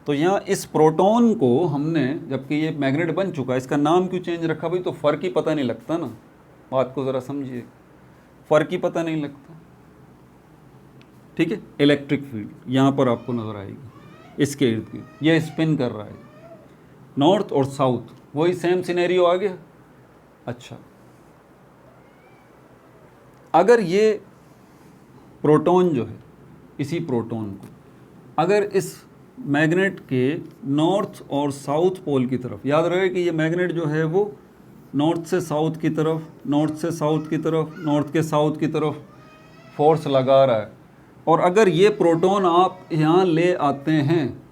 तो यहाँ इस प्रोटॉन को हमने, जबकि ये मैग्नेट बन चुका है, इसका नाम क्यों चेंज रखा भाई? तो फ़र्क ही पता नहीं लगता ना। बात को ज़रा समझिए, फ़र्क ही पता नहीं लगता। ठीक है, इलेक्ट्रिक फील्ड यहाँ पर आपको नज़र आएगी, इसके इर्द गिर्द ये स्पिन कर रहा है, नॉर्थ और साउथ, वही सेम सिनेरियो आ गया। अच्छा, अगर ये प्रोटॉन जो है, इसी प्रोटॉन को अगर इस मैग्नेट के नॉर्थ और साउथ पोल की तरफ, याद रहे कि ये मैग्नेट जो है वो नॉर्थ से साउथ की तरफ, नॉर्थ से साउथ की तरफ, नॉर्थ के साउथ की तरफ फोर्स लगा रहा है, और अगर ये प्रोटॉन आप यहाँ ले आते हैं,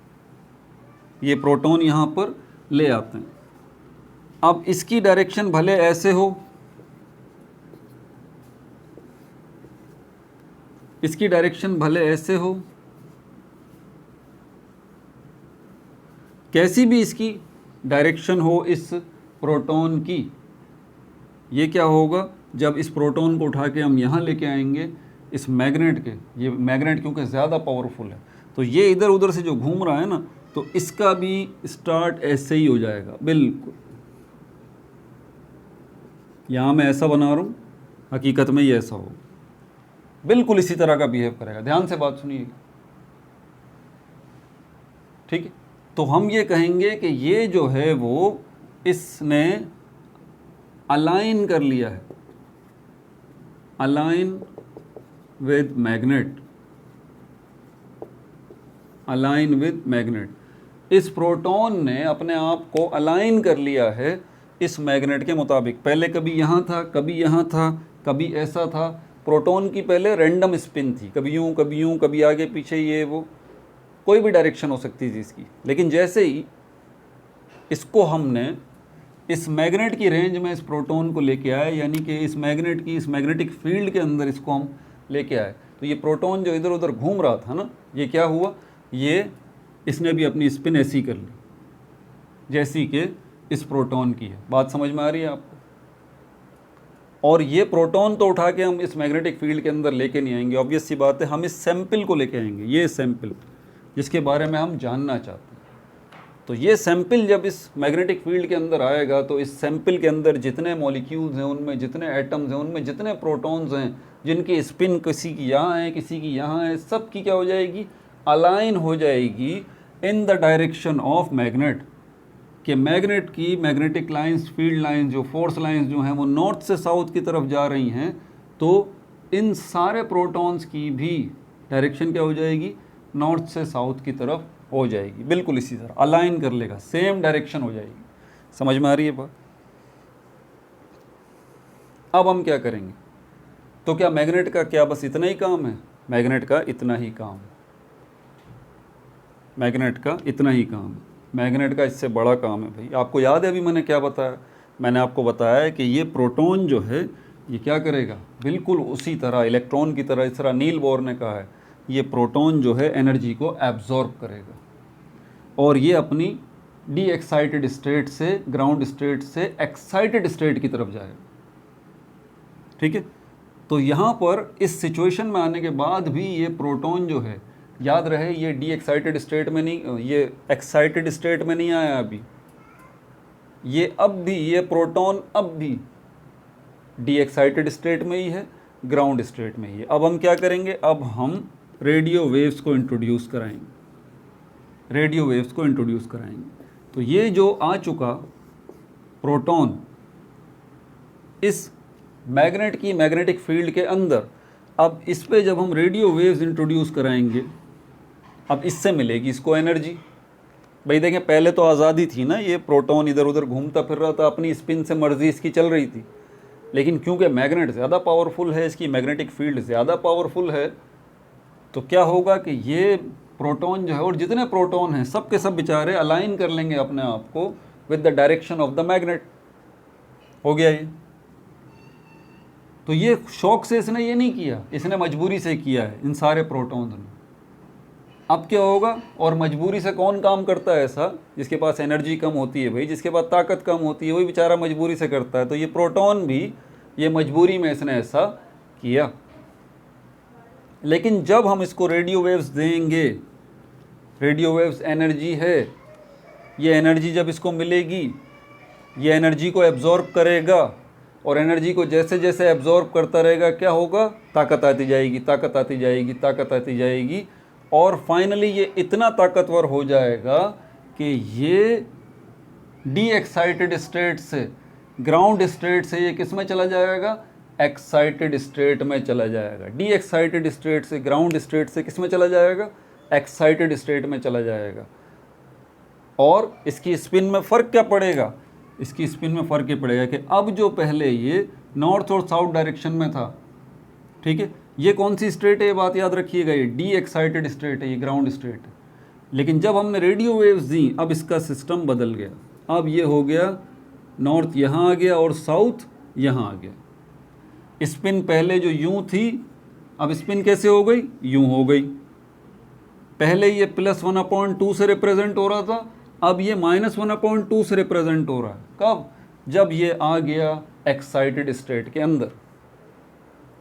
ये प्रोटॉन यहाँ पर ले आते हैं, अब इसकी डायरेक्शन भले ऐसे हो, इसकी डायरेक्शन भले ऐसे हो, कैसी भी इसकी डायरेक्शन हो इस प्रोटॉन की, ये क्या होगा, जब इस प्रोटॉन को उठा के हम यहाँ लेके आएंगे इस मैग्नेट के, ये मैग्नेट क्योंकि ज़्यादा पावरफुल है, तो ये इधर उधर से जो घूम रहा है ना, तो इसका भी स्टार्ट ऐसे ही हो जाएगा। बिल्कुल यहाँ मैं ऐसा बना रहा हूँ, हकीकत में ये ऐसा हो, बिल्कुल इसी तरह का बिहेव करेगा। ध्यान से बात सुनिए, ठीक है। तो हम ये कहेंगे कि ये जो है वो इसने अलाइन कर लिया है, align with magnet, align with magnet. इस प्रोटॉन ने अपने आप को अलाइन कर लिया है इस मैग्नेट के मुताबिक। पहले कभी यहाँ था, कभी यहाँ था, कभी ऐसा था। प्रोटॉन की पहले रैंडम स्पिन थी, कभी यूँ कभी यूँ, कभी आगे पीछे, ये वो कोई भी डायरेक्शन हो सकती थी इसकी। लेकिन जैसे ही इसको हमने इस मैग्नेट की रेंज में इस प्रोटॉन को लेके आए, यानी कि इस मैग्नेट की इस मैग्नेटिक फील्ड के अंदर इसको हम लेके आए। तो ये प्रोटॉन जो इधर उधर घूम रहा था ना, ये क्या हुआ, ये इसने भी अपनी स्पिन ऐसी कर ली जैसी कि इस प्रोटॉन की है। बात समझ में आ रही है आपको? और ये प्रोटॉन तो उठा के हम इस मैग्नेटिक फील्ड के अंदर लेके नहीं आएंगे, ऑब्वियस सी बात है, हम इस सैंपल को लेके आएंगे, ये सैंपल जिसके बारे में हम जानना चाहते हैं। तो ये सैंपल जब इस मैग्नेटिक फील्ड के अंदर आएगा तो इस सैंपल के अंदर जितने मॉलिक्यूल्स हैं, उनमें जितने एटम्स हैं, उनमें जितने प्रोटॉन्स हैं, जिनकी स्पिन किसी की यहाँ है, किसी की यहाँ है, सब की क्या हो जाएगी, अलाइन हो जाएगी in the direction of magnet. कि मैग्नेट की मैग्नेटिक लाइंस, फील्ड लाइंस, जो फोर्स लाइंस जो हैं वो नॉर्थ से साउथ की तरफ जा रही हैं, तो इन सारे प्रोटॉन्स की भी डायरेक्शन क्या हो जाएगी, नॉर्थ से साउथ की तरफ हो जाएगी। बिल्कुल इसी तरह अलाइन कर लेगा, सेम डायरेक्शन हो जाएगी। समझ में आ रही है बात? अब हम क्या करेंगे, तो क्या मैग्नेट का क्या बस इतना ही काम है? मैग्नेट का इतना ही काम है, मैग्नेट का इतना ही काम है। मैग्नेट का इससे बड़ा काम है भाई। आपको याद है अभी मैंने क्या बताया? मैंने आपको बताया है कि ये प्रोटॉन जो है ये क्या करेगा, बिल्कुल उसी तरह इलेक्ट्रॉन की तरह, इस तरह नील बोर ने कहा है, ये प्रोटॉन जो है एनर्जी को एब्जॉर्ब करेगा और ये अपनी डी एक्साइटेड स्टेट से, ग्राउंड स्टेट से एक्साइटेड स्टेट की तरफ जाएगा। ठीक है, तो यहाँ पर इस सिचुएशन में आने के बाद भी ये प्रोटॉन जो है, याद रहे ये डी एक्साइटेड स्टेट में नहीं, ये एक्साइटेड स्टेट में नहीं आया अभी, ये अब भी, ये प्रोटॉन अब भी डी एक्साइटेड स्टेट में ही है, ग्राउंड स्टेट में ही है। अब हम क्या करेंगे, अब हम रेडियो वेव्स को इंट्रोड्यूस कराएंगे, रेडियो वेव्स को इंट्रोड्यूस कराएंगे। तो ये जो आ चुका प्रोटॉन इस मैग्नेट की मैग्नेटिक फील्ड के अंदर, अब इस पे जब हम रेडियो वेव्स इंट्रोड्यूस कराएंगे, अब इससे मिलेगी इसको एनर्जी। भाई देखें, पहले तो आज़ादी थी ना, ये प्रोटॉन इधर उधर घूमता फिर रहा था, अपनी स्पिन से मर्जी इसकी चल रही थी, लेकिन क्योंकि मैग्नेट ज़्यादा पावरफुल है, इसकी मैग्नेटिक फील्ड ज़्यादा पावरफुल है, तो क्या होगा कि ये प्रोटॉन जो है, और जितने प्रोटॉन हैं सब के सब बेचारे अलाइन कर लेंगे अपने आप को with the direction of the magnet. हो गया ये। तो ये शौक से इसने ये नहीं किया, इसने मजबूरी से किया है इन सारे प्रोटॉन्स ने। अब क्या होगा, और मजबूरी से कौन काम करता है ऐसा, जिसके पास एनर्जी कम होती है भाई, जिसके पास ताकत कम होती है, वही बेचारा मजबूरी से करता है। तो ये प्रोटॉन भी ये मजबूरी में इसने ऐसा किया। लेकिन जब हम इसको रेडियो वेव्स देंगे, रेडियो वेव्स एनर्जी है, ये एनर्जी जब इसको मिलेगी, ये एनर्जी को एब्जॉर्ब करेगा, और एनर्जी को जैसे जैसे एब्जॉर्ब करता रहेगा क्या होगा, ताकत आती जाएगी, ताकत आती जाएगी, ताकत आती जाएगी, और फाइनली ये इतना ताकतवर हो जाएगा कि ये डी एक्साइटेड स्टेट से, ग्राउंड स्टेट से, ये किस में चला जाएगा, एक्साइटेड स्टेट में चला जाएगा। डी एक्साइटेड स्टेट से, ग्राउंड स्टेट से किस में चला जाएगा, एक्साइटेड स्टेट में चला जाएगा। और इसकी स्पिन में फ़र्क क्या पड़ेगा, इसकी स्पिन में फ़र्क ये पड़ेगा कि अब जो पहले ये नॉर्थ और साउथ डायरेक्शन में था, ठीक है, ये कौन सी स्टेट है, ये बात याद रखिएगा, ये डी एक्साइटेड स्टेट है, ये ग्राउंड स्टेट है। लेकिन जब हमने रेडियो वेव्स दी, अब इसका सिस्टम बदल गया, अब ये हो गया नॉर्थ यहाँ आ गया और साउथ यहाँ आ गया। स्पिन पहले जो यूँ थी, अब स्पिन कैसे हो गई, यूँ हो गई। पहले ये +1/2 से रिप्रेजेंट हो रहा था, अब ये -1/2 से रिप्रेजेंट हो रहा है। कब, जब ये आ गया एक्साइटेड स्टेट के अंदर।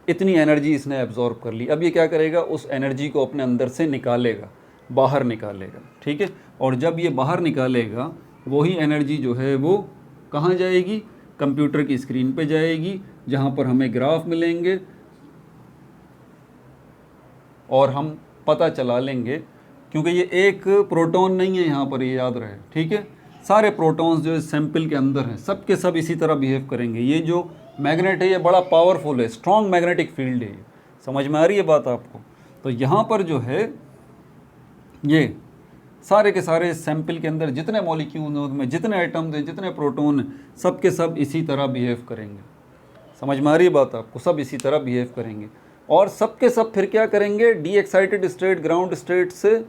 इतनी एनर्जी इसने एब्जॉर्ब कर ली। अब ये क्या करेगा, उस एनर्जी को अपने अंदर से निकालेगा, बाहर निकालेगा। ठीक है, और जब ये बाहर निकालेगा, वही एनर्जी जो है वो कहाँ जाएगी, कंप्यूटर की स्क्रीन पे जाएगी, जहाँ पर हमें ग्राफ मिलेंगे और हम पता चला लेंगे, क्योंकि ये एक प्रोटॉन नहीं है यहाँ पर, ये याद रहे। ठीक है, सारे प्रोटॉन्स जो इस सैंपल के अंदर हैं, सब के सब इसी तरह बिहेव करेंगे। ये जो मैग्नेट है ये बड़ा पावरफुल है, स्ट्रॉन्ग मैग्नेटिक फील्ड है। समझ में आ रही है बात आपको? तो यहाँ पर जो है ये सारे के सारे सैंपल के अंदर जितने मॉलिक्यूल हैं, उनमें जितने एटम्स हैं, जितने प्रोटॉन हैं, सब के सब इसी तरह बिहेव करेंगे। समझ में आ रही है बात आपको? सब इसी तरह बिहेव करेंगे, और सब के सब फिर क्या करेंगे, D excited state, ground state से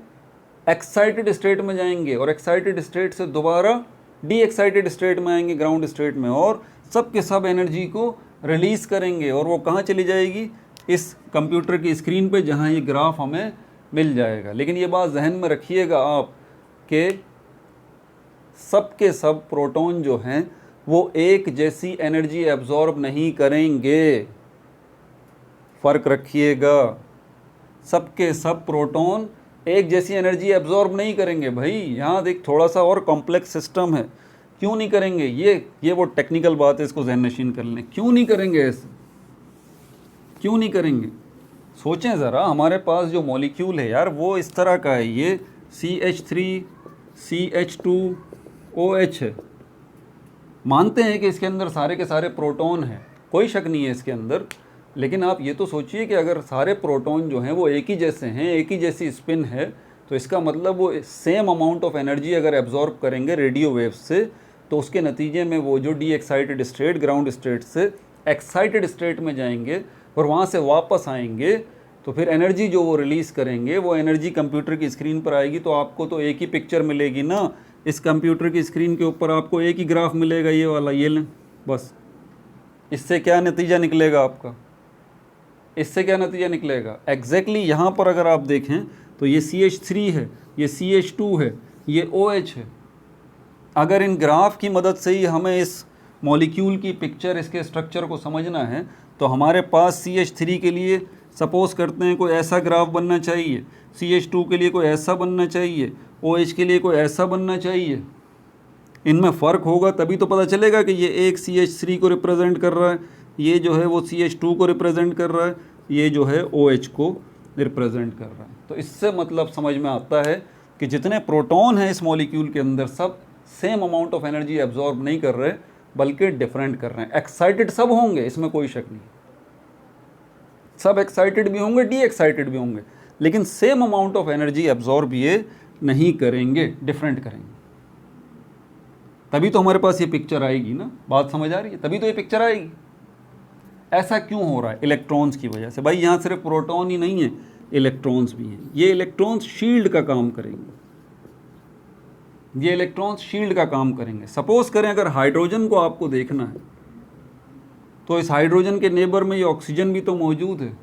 एक्साइटेड स्टेट में जाएंगे, और एक्साइटेड स्टेट से दोबारा डी एक्साइटेड स्टेट में आएंगे, ग्राउंड स्टेट में, और सब के सब एनर्जी को रिलीज़ करेंगे और वो कहाँ चली जाएगी, इस कंप्यूटर की स्क्रीन पे जहाँ ये ग्राफ हमें मिल जाएगा। लेकिन ये बात जहन में रखिएगा आप कि सब के सब प्रोटॉन जो हैं वो एक जैसी एनर्जी एब्जॉर्ब नहीं करेंगे, फ़र्क रखिएगा। सब के सब प्रोटॉन एक जैसी एनर्जी एब्जॉर्ब नहीं करेंगे भाई, यहाँ देख थोड़ा सा और कॉम्प्लेक्स सिस्टम है। क्यों नहीं करेंगे, ये वो टेक्निकल बात है, इसको ज़हन नशीन कर लें। क्यों नहीं करेंगे ऐसे, क्यों नहीं करेंगे? सोचें ज़रा, हमारे पास जो मॉलिक्यूल है यार वो इस तरह का है, ये CH3 CH2OH है। मानते हैं कि इसके अंदर सारे के सारे प्रोटॉन हैं, कोई शक नहीं है इसके अंदर, लेकिन आप ये तो सोचिए कि अगर सारे प्रोटॉन जो हैं वो एक ही जैसे हैं, एक ही जैसी स्पिन है, तो इसका मतलब वो सेम अमाउंट ऑफ एनर्जी अगर एब्जॉर्ब करेंगे रेडियो वेव्स से, तो उसके नतीजे में वो जो D excited state, ground state से एक्साइटेड स्टेट में जाएंगे और वहाँ से वापस आएंगे, तो फिर एनर्जी जो वो रिलीज़ करेंगे वो एनर्जी कंप्यूटर की स्क्रीन पर आएगी। तो आपको तो एक ही पिक्चर मिलेगी ना, इस कंप्यूटर की स्क्रीन के ऊपर आपको एक ही ग्राफ मिलेगा, ये वाला, ये लें बस। इससे क्या नतीजा निकलेगा आपका, इससे क्या नतीजा निकलेगा? एग्जैक्टली यहाँ पर अगर आप देखें तो ये CH3 है, ये CH2 है, ये OH है। अगर इन ग्राफ की मदद से ही हमें इस मॉलिक्यूल की पिक्चर, इसके स्ट्रक्चर को समझना है, तो हमारे पास CH3 के लिए सपोज करते हैं कोई ऐसा ग्राफ बनना चाहिए, CH2 के लिए कोई ऐसा बनना चाहिए, OH के लिए कोई ऐसा बनना चाहिए। इनमें फ़र्क होगा तभी तो पता चलेगा कि ये एक CH3 को रिप्रेजेंट कर रहा है, ये जो है वो CH2 को रिप्रेजेंट कर रहा है, ये जो है OH को रिप्रेजेंट कर रहा है। तो इससे मतलब समझ में आता है कि जितने प्रोटॉन हैं इस मॉलिक्यूल के अंदर सब same amount of energy absorb नहीं कर रहे, बल्कि डिफरेंट कर रहे हैं। एक्साइटेड सब होंगे, इसमें कोई शक नहीं, सब एक्साइटेड भी होंगे, डी एक्साइटेड भी होंगे, लेकिन same amount of energy absorb ये नहीं करेंगे, डिफरेंट करेंगे। तभी तो हमारे पास ये पिक्चर आएगी ना, बात समझ आ रही है? तभी तो ये पिक्चर आएगी। ऐसा क्यों हो रहा है? इलेक्ट्रॉन्स की वजह से। भाई यहाँ सिर्फ प्रोटॉन ही नहीं है, इलेक्ट्रॉन्स भी हैं। ये इलेक्ट्रॉन्स शील्ड का काम करेंगे, ये इलेक्ट्रॉन्स शील्ड का काम करेंगे। सपोज करें अगर हाइड्रोजन को आपको देखना है, तो इस हाइड्रोजन के नेबर में ये ऑक्सीजन भी तो मौजूद है।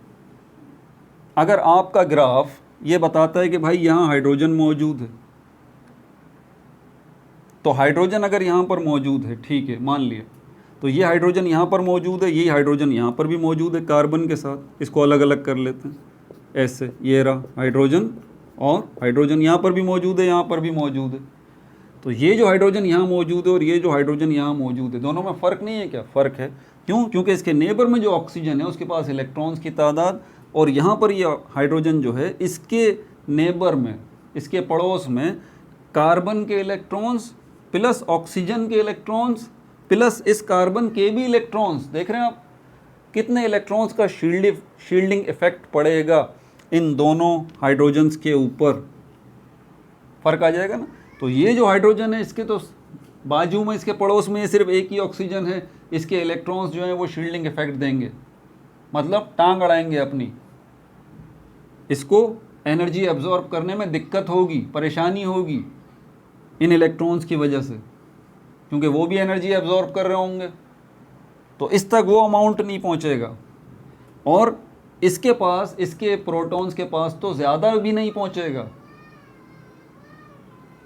अगर आपका ग्राफ ये बताता है कि भाई यहाँ हाइड्रोजन मौजूद है, तो हाइड्रोजन अगर यहाँ पर मौजूद है, ठीक है, मान लिया, तो ये हाइड्रोजन यहाँ पर मौजूद है, यही हाइड्रोजन यहाँ पर भी मौजूद है कार्बन के साथ। इसको अलग अलग कर लेते हैं ऐसे, ये रहा हाइड्रोजन, और हाइड्रोजन यहाँ पर भी मौजूद है, यहाँ पर भी मौजूद है। तो ये जो हाइड्रोजन यहाँ मौजूद है और ये जो हाइड्रोजन यहाँ मौजूद है, दोनों में फ़र्क नहीं है क्या? फ़र्क है। क्यों? क्योंकि इसके नेबर में जो ऑक्सीजन है उसके पास इलेक्ट्रॉन्स की तादाद, और यहाँ पर ये हाइड्रोजन जो है इसके नेबर में, इसके पड़ोस में कार्बन के इलेक्ट्रॉन्स प्लस ऑक्सीजन के इलेक्ट्रॉन्स प्लस इस कार्बन के भी इलेक्ट्रॉन्स। देख रहे हैं आप कितने इलेक्ट्रॉन्स का शील्डिंग इफेक्ट पड़ेगा इन दोनों हाइड्रोजन्स के ऊपर, फ़र्क आ जाएगा ना। तो ये जो हाइड्रोजन है इसके तो बाजू में, इसके पड़ोस में सिर्फ एक ही ऑक्सीजन है, इसके इलेक्ट्रॉन्स जो हैं वो शील्डिंग इफेक्ट देंगे, मतलब टांग अड़ाएंगे अपनी, इसको एनर्जी एब्जॉर्ब करने में दिक्कत होगी, परेशानी होगी इन इलेक्ट्रॉन्स की वजह से, क्योंकि वो भी एनर्जी एब्जॉर्ब कर रहे होंगे, तो इस तक वो अमाउंट नहीं पहुंचेगा। और इसके पास, इसके प्रोटॉन्स के पास तो ज़्यादा भी नहीं पहुंचेगा।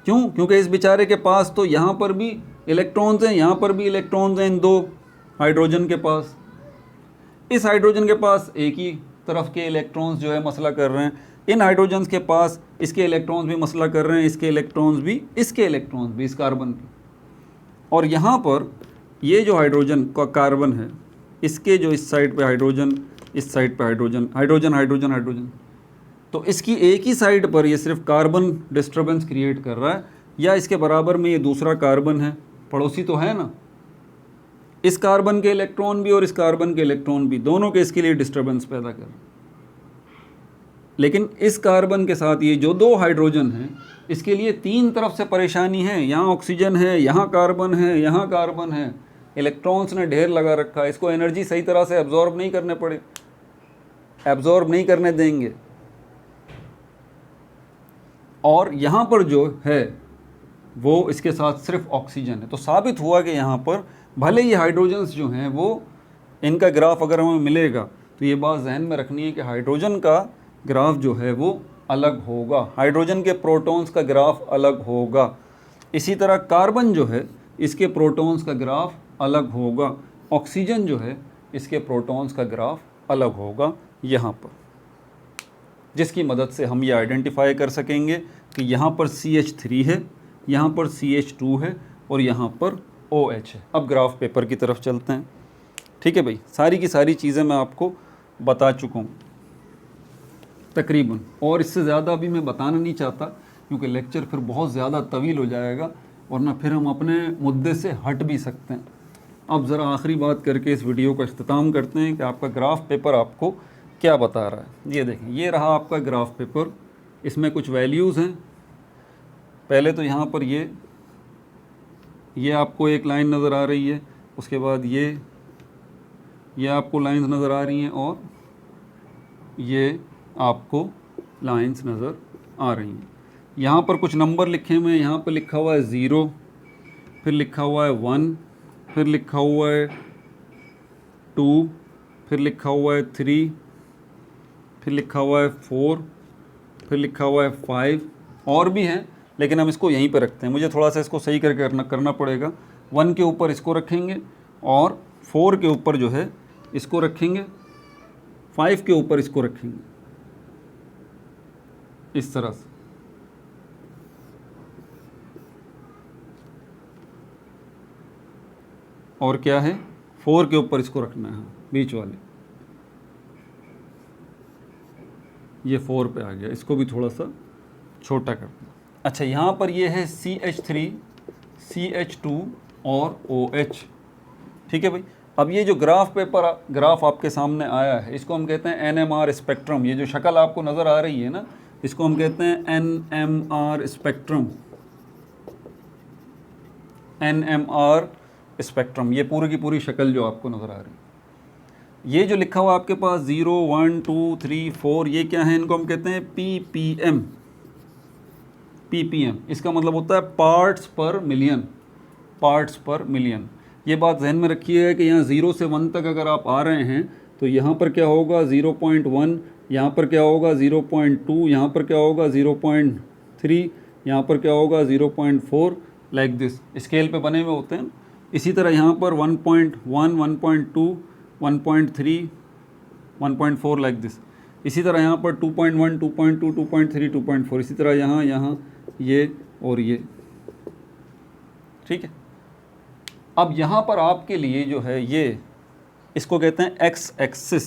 क्यों? क्योंकि इस बेचारे के पास तो यहाँ पर भी इलेक्ट्रॉन्स हैं, यहाँ पर भी इलेक्ट्रॉन्स हैं इन दो हाइड्रोजन के पास। इस हाइड्रोजन के पास एक ही तरफ के इलेक्ट्रॉन्स जो है मसला कर रहे हैं, इन हाइड्रोजन्स के पास इसके इलेक्ट्रॉन्स भी मसला कर रहे हैं, इसके इलेक्ट्रॉन्स भी, इसके इलेक्ट्रॉन्स भी, इस कार्बन के। और यहाँ पर ये जो हाइड्रोजन का कार्बन है, इसके जो इस साइड पे हाइड्रोजन, इस साइड पे हाइड्रोजन, हाइड्रोजन हाइड्रोजन हाइड्रोजन, तो इसकी एक ही साइड पर ये सिर्फ कार्बन डिस्टर्बेंस क्रिएट कर रहा है, या इसके बराबर में ये दूसरा कार्बन है, पड़ोसी तो है ना, इस कार्बन के इलेक्ट्रॉन भी और इस कार्बन के इलेक्ट्रॉन भी, दोनों के इसके लिए डिस्टर्बेंस पैदा कर रहे हैं। लेकिन इस कार्बन के साथ ये जो दो हाइड्रोजन हैं, इसके लिए तीन तरफ से परेशानी है, यहाँ ऑक्सीजन है, यहाँ कार्बन है, यहाँ कार्बन है, इलेक्ट्रॉन्स ने ढेर लगा रखा है, इसको एनर्जी सही तरह से एब्जॉर्ब नहीं करने पड़े, एब्जॉर्ब नहीं करने देंगे। और यहाँ पर जो है वो इसके साथ सिर्फ ऑक्सीजन है। तो साबित हुआ कि यहाँ पर भले ही हाइड्रोजन्स जो हैं वो इनका ग्राफ अगर हमें मिलेगा तो ये बात जहन में रखनी है कि हाइड्रोजन का ग्राफ जो है वो अलग होगा, हाइड्रोजन के प्रोटॉन्स का ग्राफ अलग होगा। इसी तरह कार्बन जो है इसके प्रोटॉन्स का ग्राफ अलग होगा, ऑक्सीजन जो है इसके प्रोटॉन्स का ग्राफ अलग होगा यहाँ पर, जिसकी मदद से हम ये आइडेंटिफाई कर सकेंगे कि यहाँ पर CH3 है, यहाँ पर CH2 है और यहाँ पर OH है। अब ग्राफ पेपर की तरफ चलते हैं। ठीक है भाई, सारी की सारी चीज़ें मैं आपको बता चुका हूँ तकरीबन, और इससे ज़्यादा अभी मैं बताना नहीं चाहता क्योंकि लेक्चर फिर बहुत ज़्यादा तवील हो जाएगा, वरना फिर हम अपने मुद्दे से हट भी सकते हैं। अब ज़रा आखिरी बात करके इस वीडियो का इख्तिताम करते हैं कि आपका ग्राफ पेपर आपको क्या बता रहा है। ये देखें, ये रहा आपका ग्राफ पेपर, इसमें कुछ वैल्यूज़ हैं। पहले तो यहाँ पर ये आपको एक लाइन नज़र आ रही है, उसके बाद ये आपको लाइंस नज़र आ रही हैं और ये आपको लाइंस नज़र आ रही हैं। यहाँ पर कुछ नंबर लिखे हुए हैं, यहाँ पर लिखा हुआ है 0, फिर लिखा हुआ है 1, फिर लिखा हुआ है 2, फिर लिखा हुआ है 3, फिर लिखा हुआ है 4, फिर लिखा हुआ है 5, और भी हैं लेकिन हम इसको यहीं पर रखते हैं। मुझे थोड़ा सा इसको सही करके करना पड़ेगा। 1 के ऊपर इसको रखेंगे और 4 के ऊपर जो है इसको रखेंगे, 5 के ऊपर इसको रखेंगे, इस तरह से। और क्या है, 4 के ऊपर इसको रखना है, बीच वाले, ये 4 पे आ गया, इसको भी थोड़ा सा छोटा करते हैं। अच्छा, यहाँ पर ये है CH3, CH2 और OH। ठीक है भाई, अब ये जो ग्राफ आपके सामने आया है इसको हम कहते हैं NMR स्पेक्ट्रम। ये जो शक्ल आपको नज़र आ रही है ना, इसको हम कहते हैं NMR स्पेक्ट्रम। NMR स्पेक्ट्रम, ये पूरी की पूरी शक्ल जो आपको नज़र आ रही है। ये जो लिखा हुआ आपके पास 0, 1, 2, 3, 4, ये क्या है, इनको हम कहते हैं ppm। ppm इसका मतलब होता है पार्ट्स पर मिलियन, पार्ट्स पर मिलियन। ये बात जहन में रखिएगा कि यहाँ 0 से 1 तक अगर आप आ रहे हैं तो यहाँ पर क्या होगा 0.1, यहाँ पर क्या होगा 0.2, यहाँ पर क्या होगा 0.3, यहाँ पर क्या होगा 0.4, लाइक दिस स्केल पे बने हुए होते हैं। इसी तरह यहाँ पर 1.1, 1.2, 1.3, 1.4, लाइक दिस। इसी तरह यहाँ पर 2.1, 2.2, 2.3, 2.4, इसी तरह यहाँ ये और ये। ठीक है, अब यहाँ पर आपके लिए जो है ये, इसको कहते हैं एक्स एक्सिस,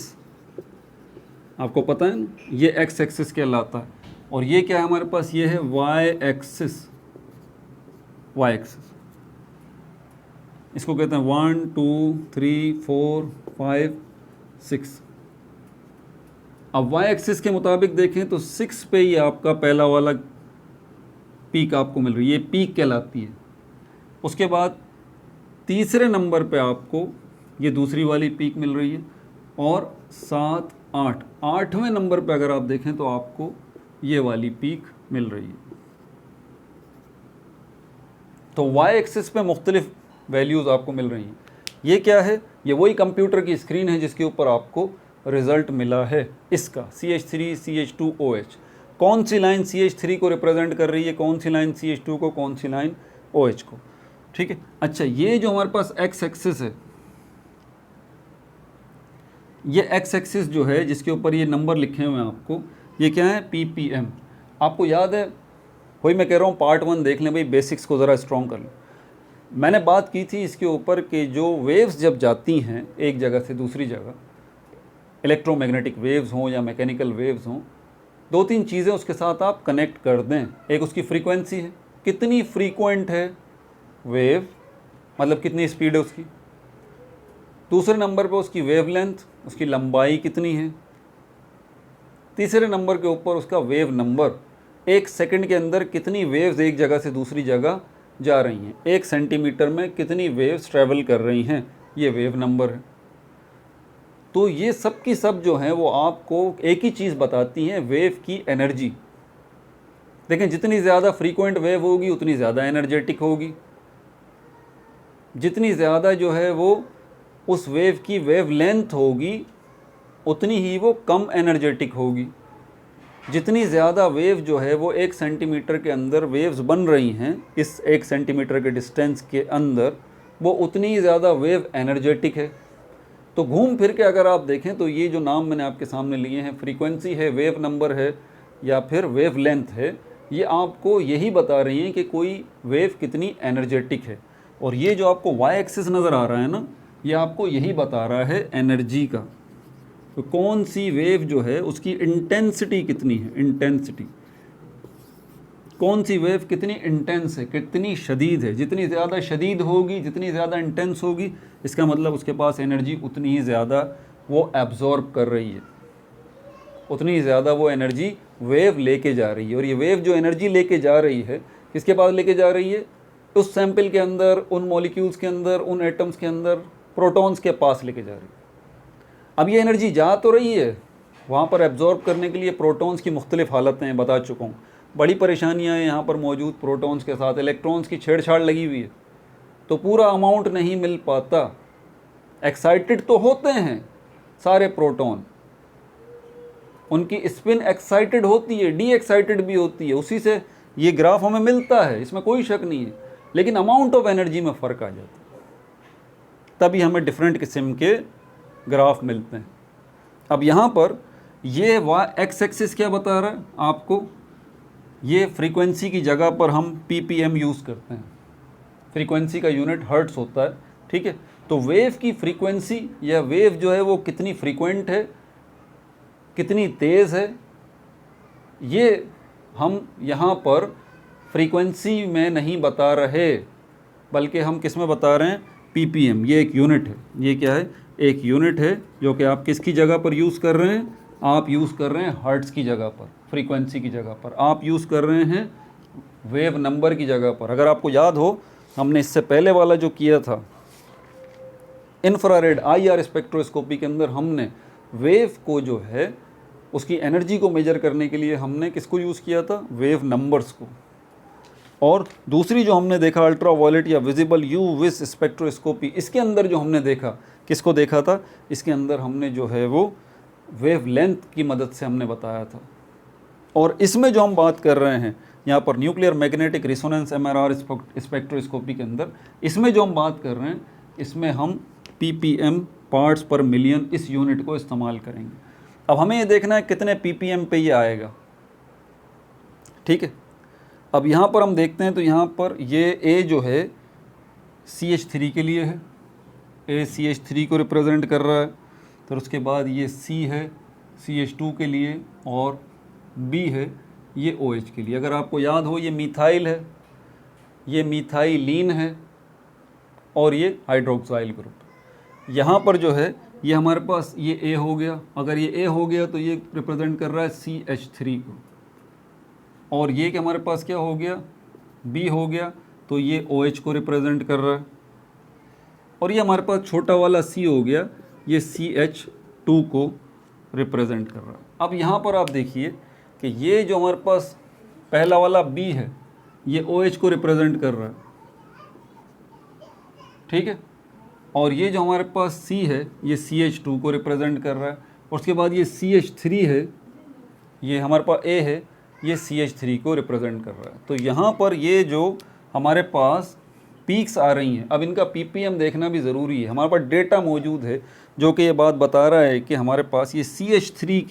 आपको पता है ना, ये एक्स एक्सिस कहलाता है। और ये क्या है हमारे पास, ये है वाई एक्सिस, वाई एक्सिस। इसको कहते हैं 1, 2, 3, 4, 5, 6। अब वाई एक्सिस के मुताबिक देखें तो 6 पे ही आपका पहला वाला पीक आपको मिल रही है, ये पीक कहलाती है। उसके बाद तीसरे नंबर पे आपको ये दूसरी वाली पीक मिल रही है, और 7, 8, 8वें नंबर पे अगर आप देखें तो आपको ये वाली पीक मिल रही है। तो वाई एक्सिस पे मुख्तलिफ वैल्यूज़ आपको मिल रही हैं। ये क्या है, ये वही कंप्यूटर की स्क्रीन है जिसके ऊपर आपको रिज़ल्ट मिला है इसका, CH3, CH2, OH। कौन सी लाइन CH3 को रिप्रेजेंट कर रही है, कौन सी लाइन CH2 को, कौन सी लाइन OH को। ठीक है, अच्छा, ये जो हमारे पास एक्स एक्सिस है, ये एक्स एक्सिस जो है जिसके ऊपर ये नंबर लिखे हुए हैं आपको, ये क्या है, ppm। आपको याद है, वही मैं कह रहा हूँ पार्ट 1 देख लें भाई, बेसिक्स को ज़रा स्ट्रॉन्ग कर लें। मैंने बात की थी इसके ऊपर कि जो वेव्स जब जाती हैं एक जगह से दूसरी जगह, इलेक्ट्रोमैग्नेटिक वेव्स हों या मैकेनिकल वेव्स हों, 2-3 चीज़ें उसके साथ आप कनेक्ट कर दें। एक उसकी फ्रीक्वेंसी है, कितनी फ्रीक्वेंट है वेव, मतलब कितनी स्पीड है उसकी। दूसरे नंबर पे उसकी वेवलेंथ, उसकी लंबाई कितनी है। तीसरे नंबर के ऊपर उसका वेव नंबर, 1 सेकंड के अंदर कितनी वेव्स एक जगह से दूसरी जगह जा रही हैं, 1 सेंटीमीटर में कितनी वेव्स ट्रैवल कर रही हैं, ये वेव नंबर है। तो ये सब की सब जो हैं वो आपको एक ही चीज़ बताती हैं, वेव की एनर्जी। देखें जितनी ज़्यादा फ्रीक्वेंट वेव होगी उतनी ज़्यादा एनर्जेटिक होगी, जितनी ज़्यादा जो है वो उस वेव की वेव लेंथ होगी उतनी ही वो कम एनर्जेटिक होगी। जितनी ज़्यादा वेव जो है वो 1 सेंटीमीटर के अंदर वेव्स बन रही हैं, इस 1 सेंटीमीटर के डिस्टेंस के अंदर, वो उतनी ही ज़्यादा वेव एनर्जेटिक है। तो घूम फिर के अगर आप देखें तो ये जो नाम मैंने आपके सामने लिए हैं, फ्रीक्वेंसी है, वेव नंबर है या फिर वेव लेंथ है, ये आपको यही बता रही हैं कि कोई वेव कितनी एनर्जेटिक है। और ये जो आपको वाई एक्सिस नज़र आ रहा है ना, ये आपको यही बता रहा है एनर्जी का, तो कौन सी वेव जो है उसकी इंटेंसिटी कितनी है, इंटेंसिटी, कौन सी वेव कितनी इंटेंस है, कितनी शदीद है। जितनी ज़्यादा शदीद होगी, जितनी ज़्यादा इंटेंस होगी, इसका मतलब उसके पास एनर्जी उतनी ही ज़्यादा वो एब्जॉर्ब कर रही है, उतनी ही ज़्यादा वो एनर्जी वेव लेके जा रही है। और ये वेव जो एनर्जी लेके जा रही है, किसके पास लेके जा रही है? उस सैंपल के अंदर, उन मॉलिक्यूल्स के अंदर, उन एटम्स के अंदर, प्रोटॉन्स के पास लेके जा रही है। अब ये एनर्जी जा तो रही है, वहाँ पर एब्जॉर्ब करने के लिए प्रोटॉन्स की मुख्तलिफ़ हालतें हैं, बता चुका हूँ। बड़ी परेशानियाँ हैं यहाँ पर मौजूद प्रोटॉन्स के साथ, इलेक्ट्रॉन्स की छेड़छाड़ लगी हुई है, तो पूरा अमाउंट नहीं मिल पाता। एक्साइटेड तो होते हैं सारे प्रोटॉन, उनकी स्पिन एक्साइटेड होती है, डी एक्साइटेड भी होती है, उसी से ये ग्राफ हमें मिलता है, इसमें कोई शक नहीं है। लेकिन अमाउंट ऑफ एनर्जी में फ़र्क आ जाता है, तभी हमें डिफरेंट किस्म के ग्राफ मिलते हैं। अब यहाँ पर ये एक्स एक्सिस क्या बता रहा है आपको? ये फ्रीक्वेंसी की जगह पर हम ppm यूज़ करते हैं, फ्रीक्वेंसी का यूनिट हर्ट्स होता है, ठीक है। तो वेव की फ्रीक्वेंसी या वेव जो है वो कितनी फ्रीक्वेंट है, कितनी तेज़ है, ये हम यहाँ पर फ्रीक्वेंसी में नहीं बता रहे, बल्कि हम किस में बता रहे हैं? ppm। ये एक यूनिट है, ये क्या है? एक यूनिट है जो कि आप किसकी जगह पर यूज़ कर रहे हैं? आप यूज़ कर रहे हैं हर्ट्ज़ की जगह पर, फ्रीक्वेंसी की जगह पर, आप यूज़ कर रहे हैं वेव नंबर की जगह पर। अगर आपको याद हो, हमने इससे पहले वाला जो किया था इंफ्रारेड IR स्पेक्ट्रोस्कोपी के अंदर, हमने वेव को जो है उसकी एनर्जी को मेजर करने के लिए हमने किसको यूज़ किया था? वेव नंबर्स को। और दूसरी जो हमने देखा अल्ट्रा वायलेट या विजिबल UV स्पेक्ट्रोस्कोपी, इसके अंदर जो हमने देखा, किसको देखा था? इसके अंदर हमने जो है वो वेव लेंथ की मदद से हमने बताया था। और इसमें जो हम बात कर रहे हैं यहाँ पर न्यूक्लियर मैग्नेटिक रिसोनेंस MRR स्पेक्ट्रोस्कोपी के अंदर, इसमें जो हम बात कर रहे हैं, इसमें हम ppm पार्ट्स पर मिलियन इस यूनिट को इस्तेमाल करेंगे। अब हमें ये देखना है कितने ppm पे ये आएगा, ठीक है। अब यहाँ पर हम देखते हैं तो यहाँ पर ये A जो है CH3 के लिए है, A CH3 को रिप्रेजेंट कर रहा है। फिर उसके बाद ये C है CH2 के लिए, और B है ये OH के लिए। अगर आपको याद हो, ये मीथाइल है, ये मीथाइलिन है, और ये हाइड्रोक्साइल ग्रुप। यहाँ पर जो है ये हमारे पास ये A हो गया। अगर ये A हो गया तो ये रिप्रेजेंट कर रहा है CH3 को, और ये कि हमारे पास क्या हो गया? B हो गया, तो ये OH को रिप्रेजेंट कर रहा है। और ये हमारे पास छोटा वाला C हो गया, ये CH2 को रिप्रेजेंट कर रहा है। अब यहाँ पर आप देखिए कि ये जो हमारे पास पहला वाला B है, ये OH को रिप्रेजेंट कर रहा है, ठीक है। और ये जो हमारे पास C है, ये CH2 को रिप्रेजेंट कर रहा है। और उसके बाद ये CH3 है, ये हमारे पास A है, ये CH3 को रिप्रेजेंट कर रहा है। तो यहाँ पर ये जो हमारे पास पीक्स आ रही हैं, अब इनका ppm देखना भी ज़रूरी है। हमारे पास डेटा मौजूद है जो कि ये बात बता रहा है कि हमारे पास ये CH3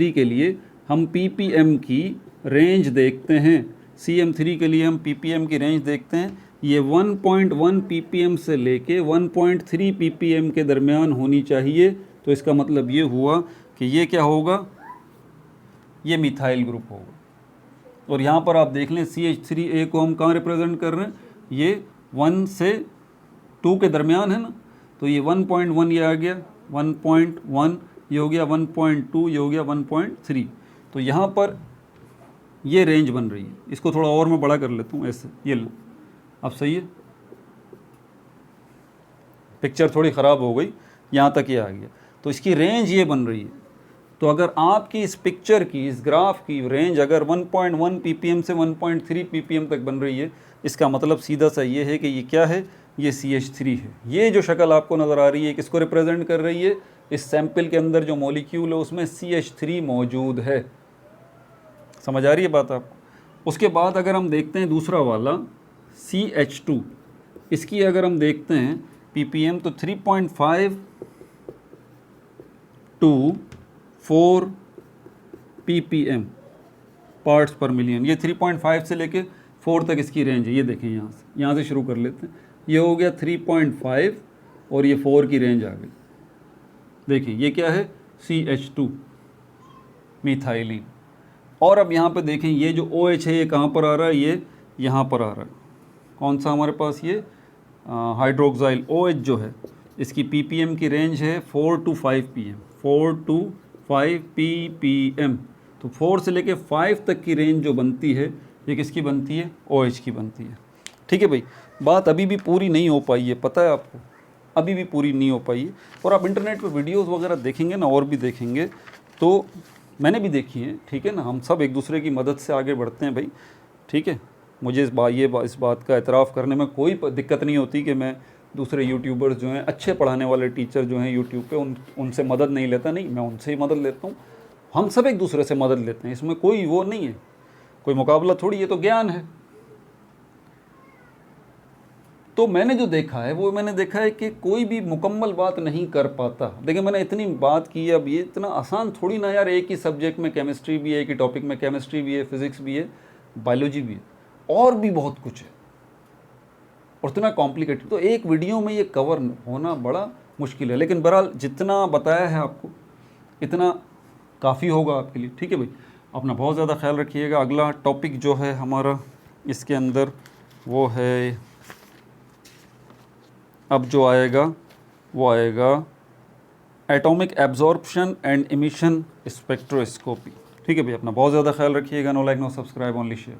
के लिए हम ppm की रेंज देखते हैं। CM3 के लिए हम ppm की रेंज देखते हैं, ये 1.1 ppm से लेके 1.3 ppm के दरमियान होनी चाहिए। तो इसका मतलब ये हुआ कि ये क्या होगा? ये मिथाइल ग्रुप होगा। और यहाँ पर आप देख लें CH3A को हम कहाँ रिप्रेजेंट कर रहे हैं? ये 1 से 2 के दरमियान है ना, तो ये 1.1 ये आ गया, 1.1 ये हो गया, 1.2 ये हो गया, 1.3। तो यहाँ पर ये रेंज बन रही है। इसको थोड़ा और मैं बड़ा कर लेता हूँ ऐसे, ये लो, अब सही है। पिक्चर थोड़ी ख़राब हो गई, यहाँ तक ये आ गया। तो इसकी रेंज ये बन रही है। तो अगर आपकी इस पिक्चर की, इस ग्राफ की रेंज अगर 1.1 ppm से 1.3 ppm तक बन रही है, इसका मतलब सीधा सा ये है कि ये क्या है, ये CH3 है। ये जो शक्ल आपको नज़र आ रही है किसको रिप्रेजेंट कर रही है, इस सैंपल के अंदर जो मॉलिक्यूल है उसमें CH3 मौजूद है। समझ आ रही है बात आपको। उसके बाद अगर हम देखते हैं दूसरा वाला CH2, इसकी अगर हम देखते हैं ppm तो 3.5 to 4 ppm पार्ट्स पर मिलियन। ये 3.5 से लेके 4 तक इसकी रेंज है। ये देखें यहाँ से शुरू कर लेते हैं। ये हो गया 3.5 और ये 4 की रेंज आ गई। देखिए ये क्या है, CH2 मिथाइलिन। और अब यहाँ पे देखें ये जो OH है ये कहाँ पर आ रहा है, ये यहाँ पर आ रहा है। कौन सा हमारे पास, ये हाइड्रोक्साइल OH जो है, इसकी ppm की रेंज है 4 to 5 pm, 4 to 5 ppm। तो 4 से लेके 5 तक की रेंज जो बनती है ये किसकी बनती है, OH की बनती है। ठीक है भाई, बात अभी भी पूरी नहीं हो पाई है, पता है आपको, अभी भी पूरी नहीं हो पाई है। और आप इंटरनेट पर वीडियोस वगैरह देखेंगे ना, और भी देखेंगे, तो मैंने भी देखी है, ठीक है ना। हम सब एक दूसरे की मदद से आगे बढ़ते हैं भाई, ठीक है। मुझे इस बात का एतराफ़ करने में कोई दिक्कत नहीं होती कि मैं दूसरे यूट्यूबर्स जो हैं, अच्छे पढ़ाने वाले टीचर जो हैं यूट्यूब पे, उनसे मदद नहीं लेता, नहीं, मैं उनसे ही मदद लेता हूँ। हम सब एक दूसरे से मदद लेते हैं, इसमें कोई वो नहीं है, कोई मुकाबला थोड़ी, ये तो ज्ञान है। तो मैंने जो देखा है वो मैंने देखा है कि कोई भी मुकम्मल बात नहीं कर पाता। देखिए मैंने इतनी बात की है, अब ये इतना आसान थोड़ी ना यार, एक ही सब्जेक्ट में केमिस्ट्री भी है, एक ही टॉपिक में केमिस्ट्री भी है, फिज़िक्स भी है, बायोलॉजी भी है, और भी बहुत कुछ है, और इतना कॉम्प्लिकेटेड। तो एक वीडियो में ये कवर होना बड़ा मुश्किल है, लेकिन बहरहाल जितना बताया है आपको इतना काफ़ी होगा आपके लिए। ठीक है भाई, अपना बहुत ज़्यादा ख्याल रखिएगा। अगला टॉपिक जो है हमारा इसके अंदर वो है, अब जो आएगा वो आएगा atomic absorption and emission spectroscopy. ठीक है भाई, अपना बहुत ज़्यादा ख्याल रखिएगा। No like no subscribe, only share.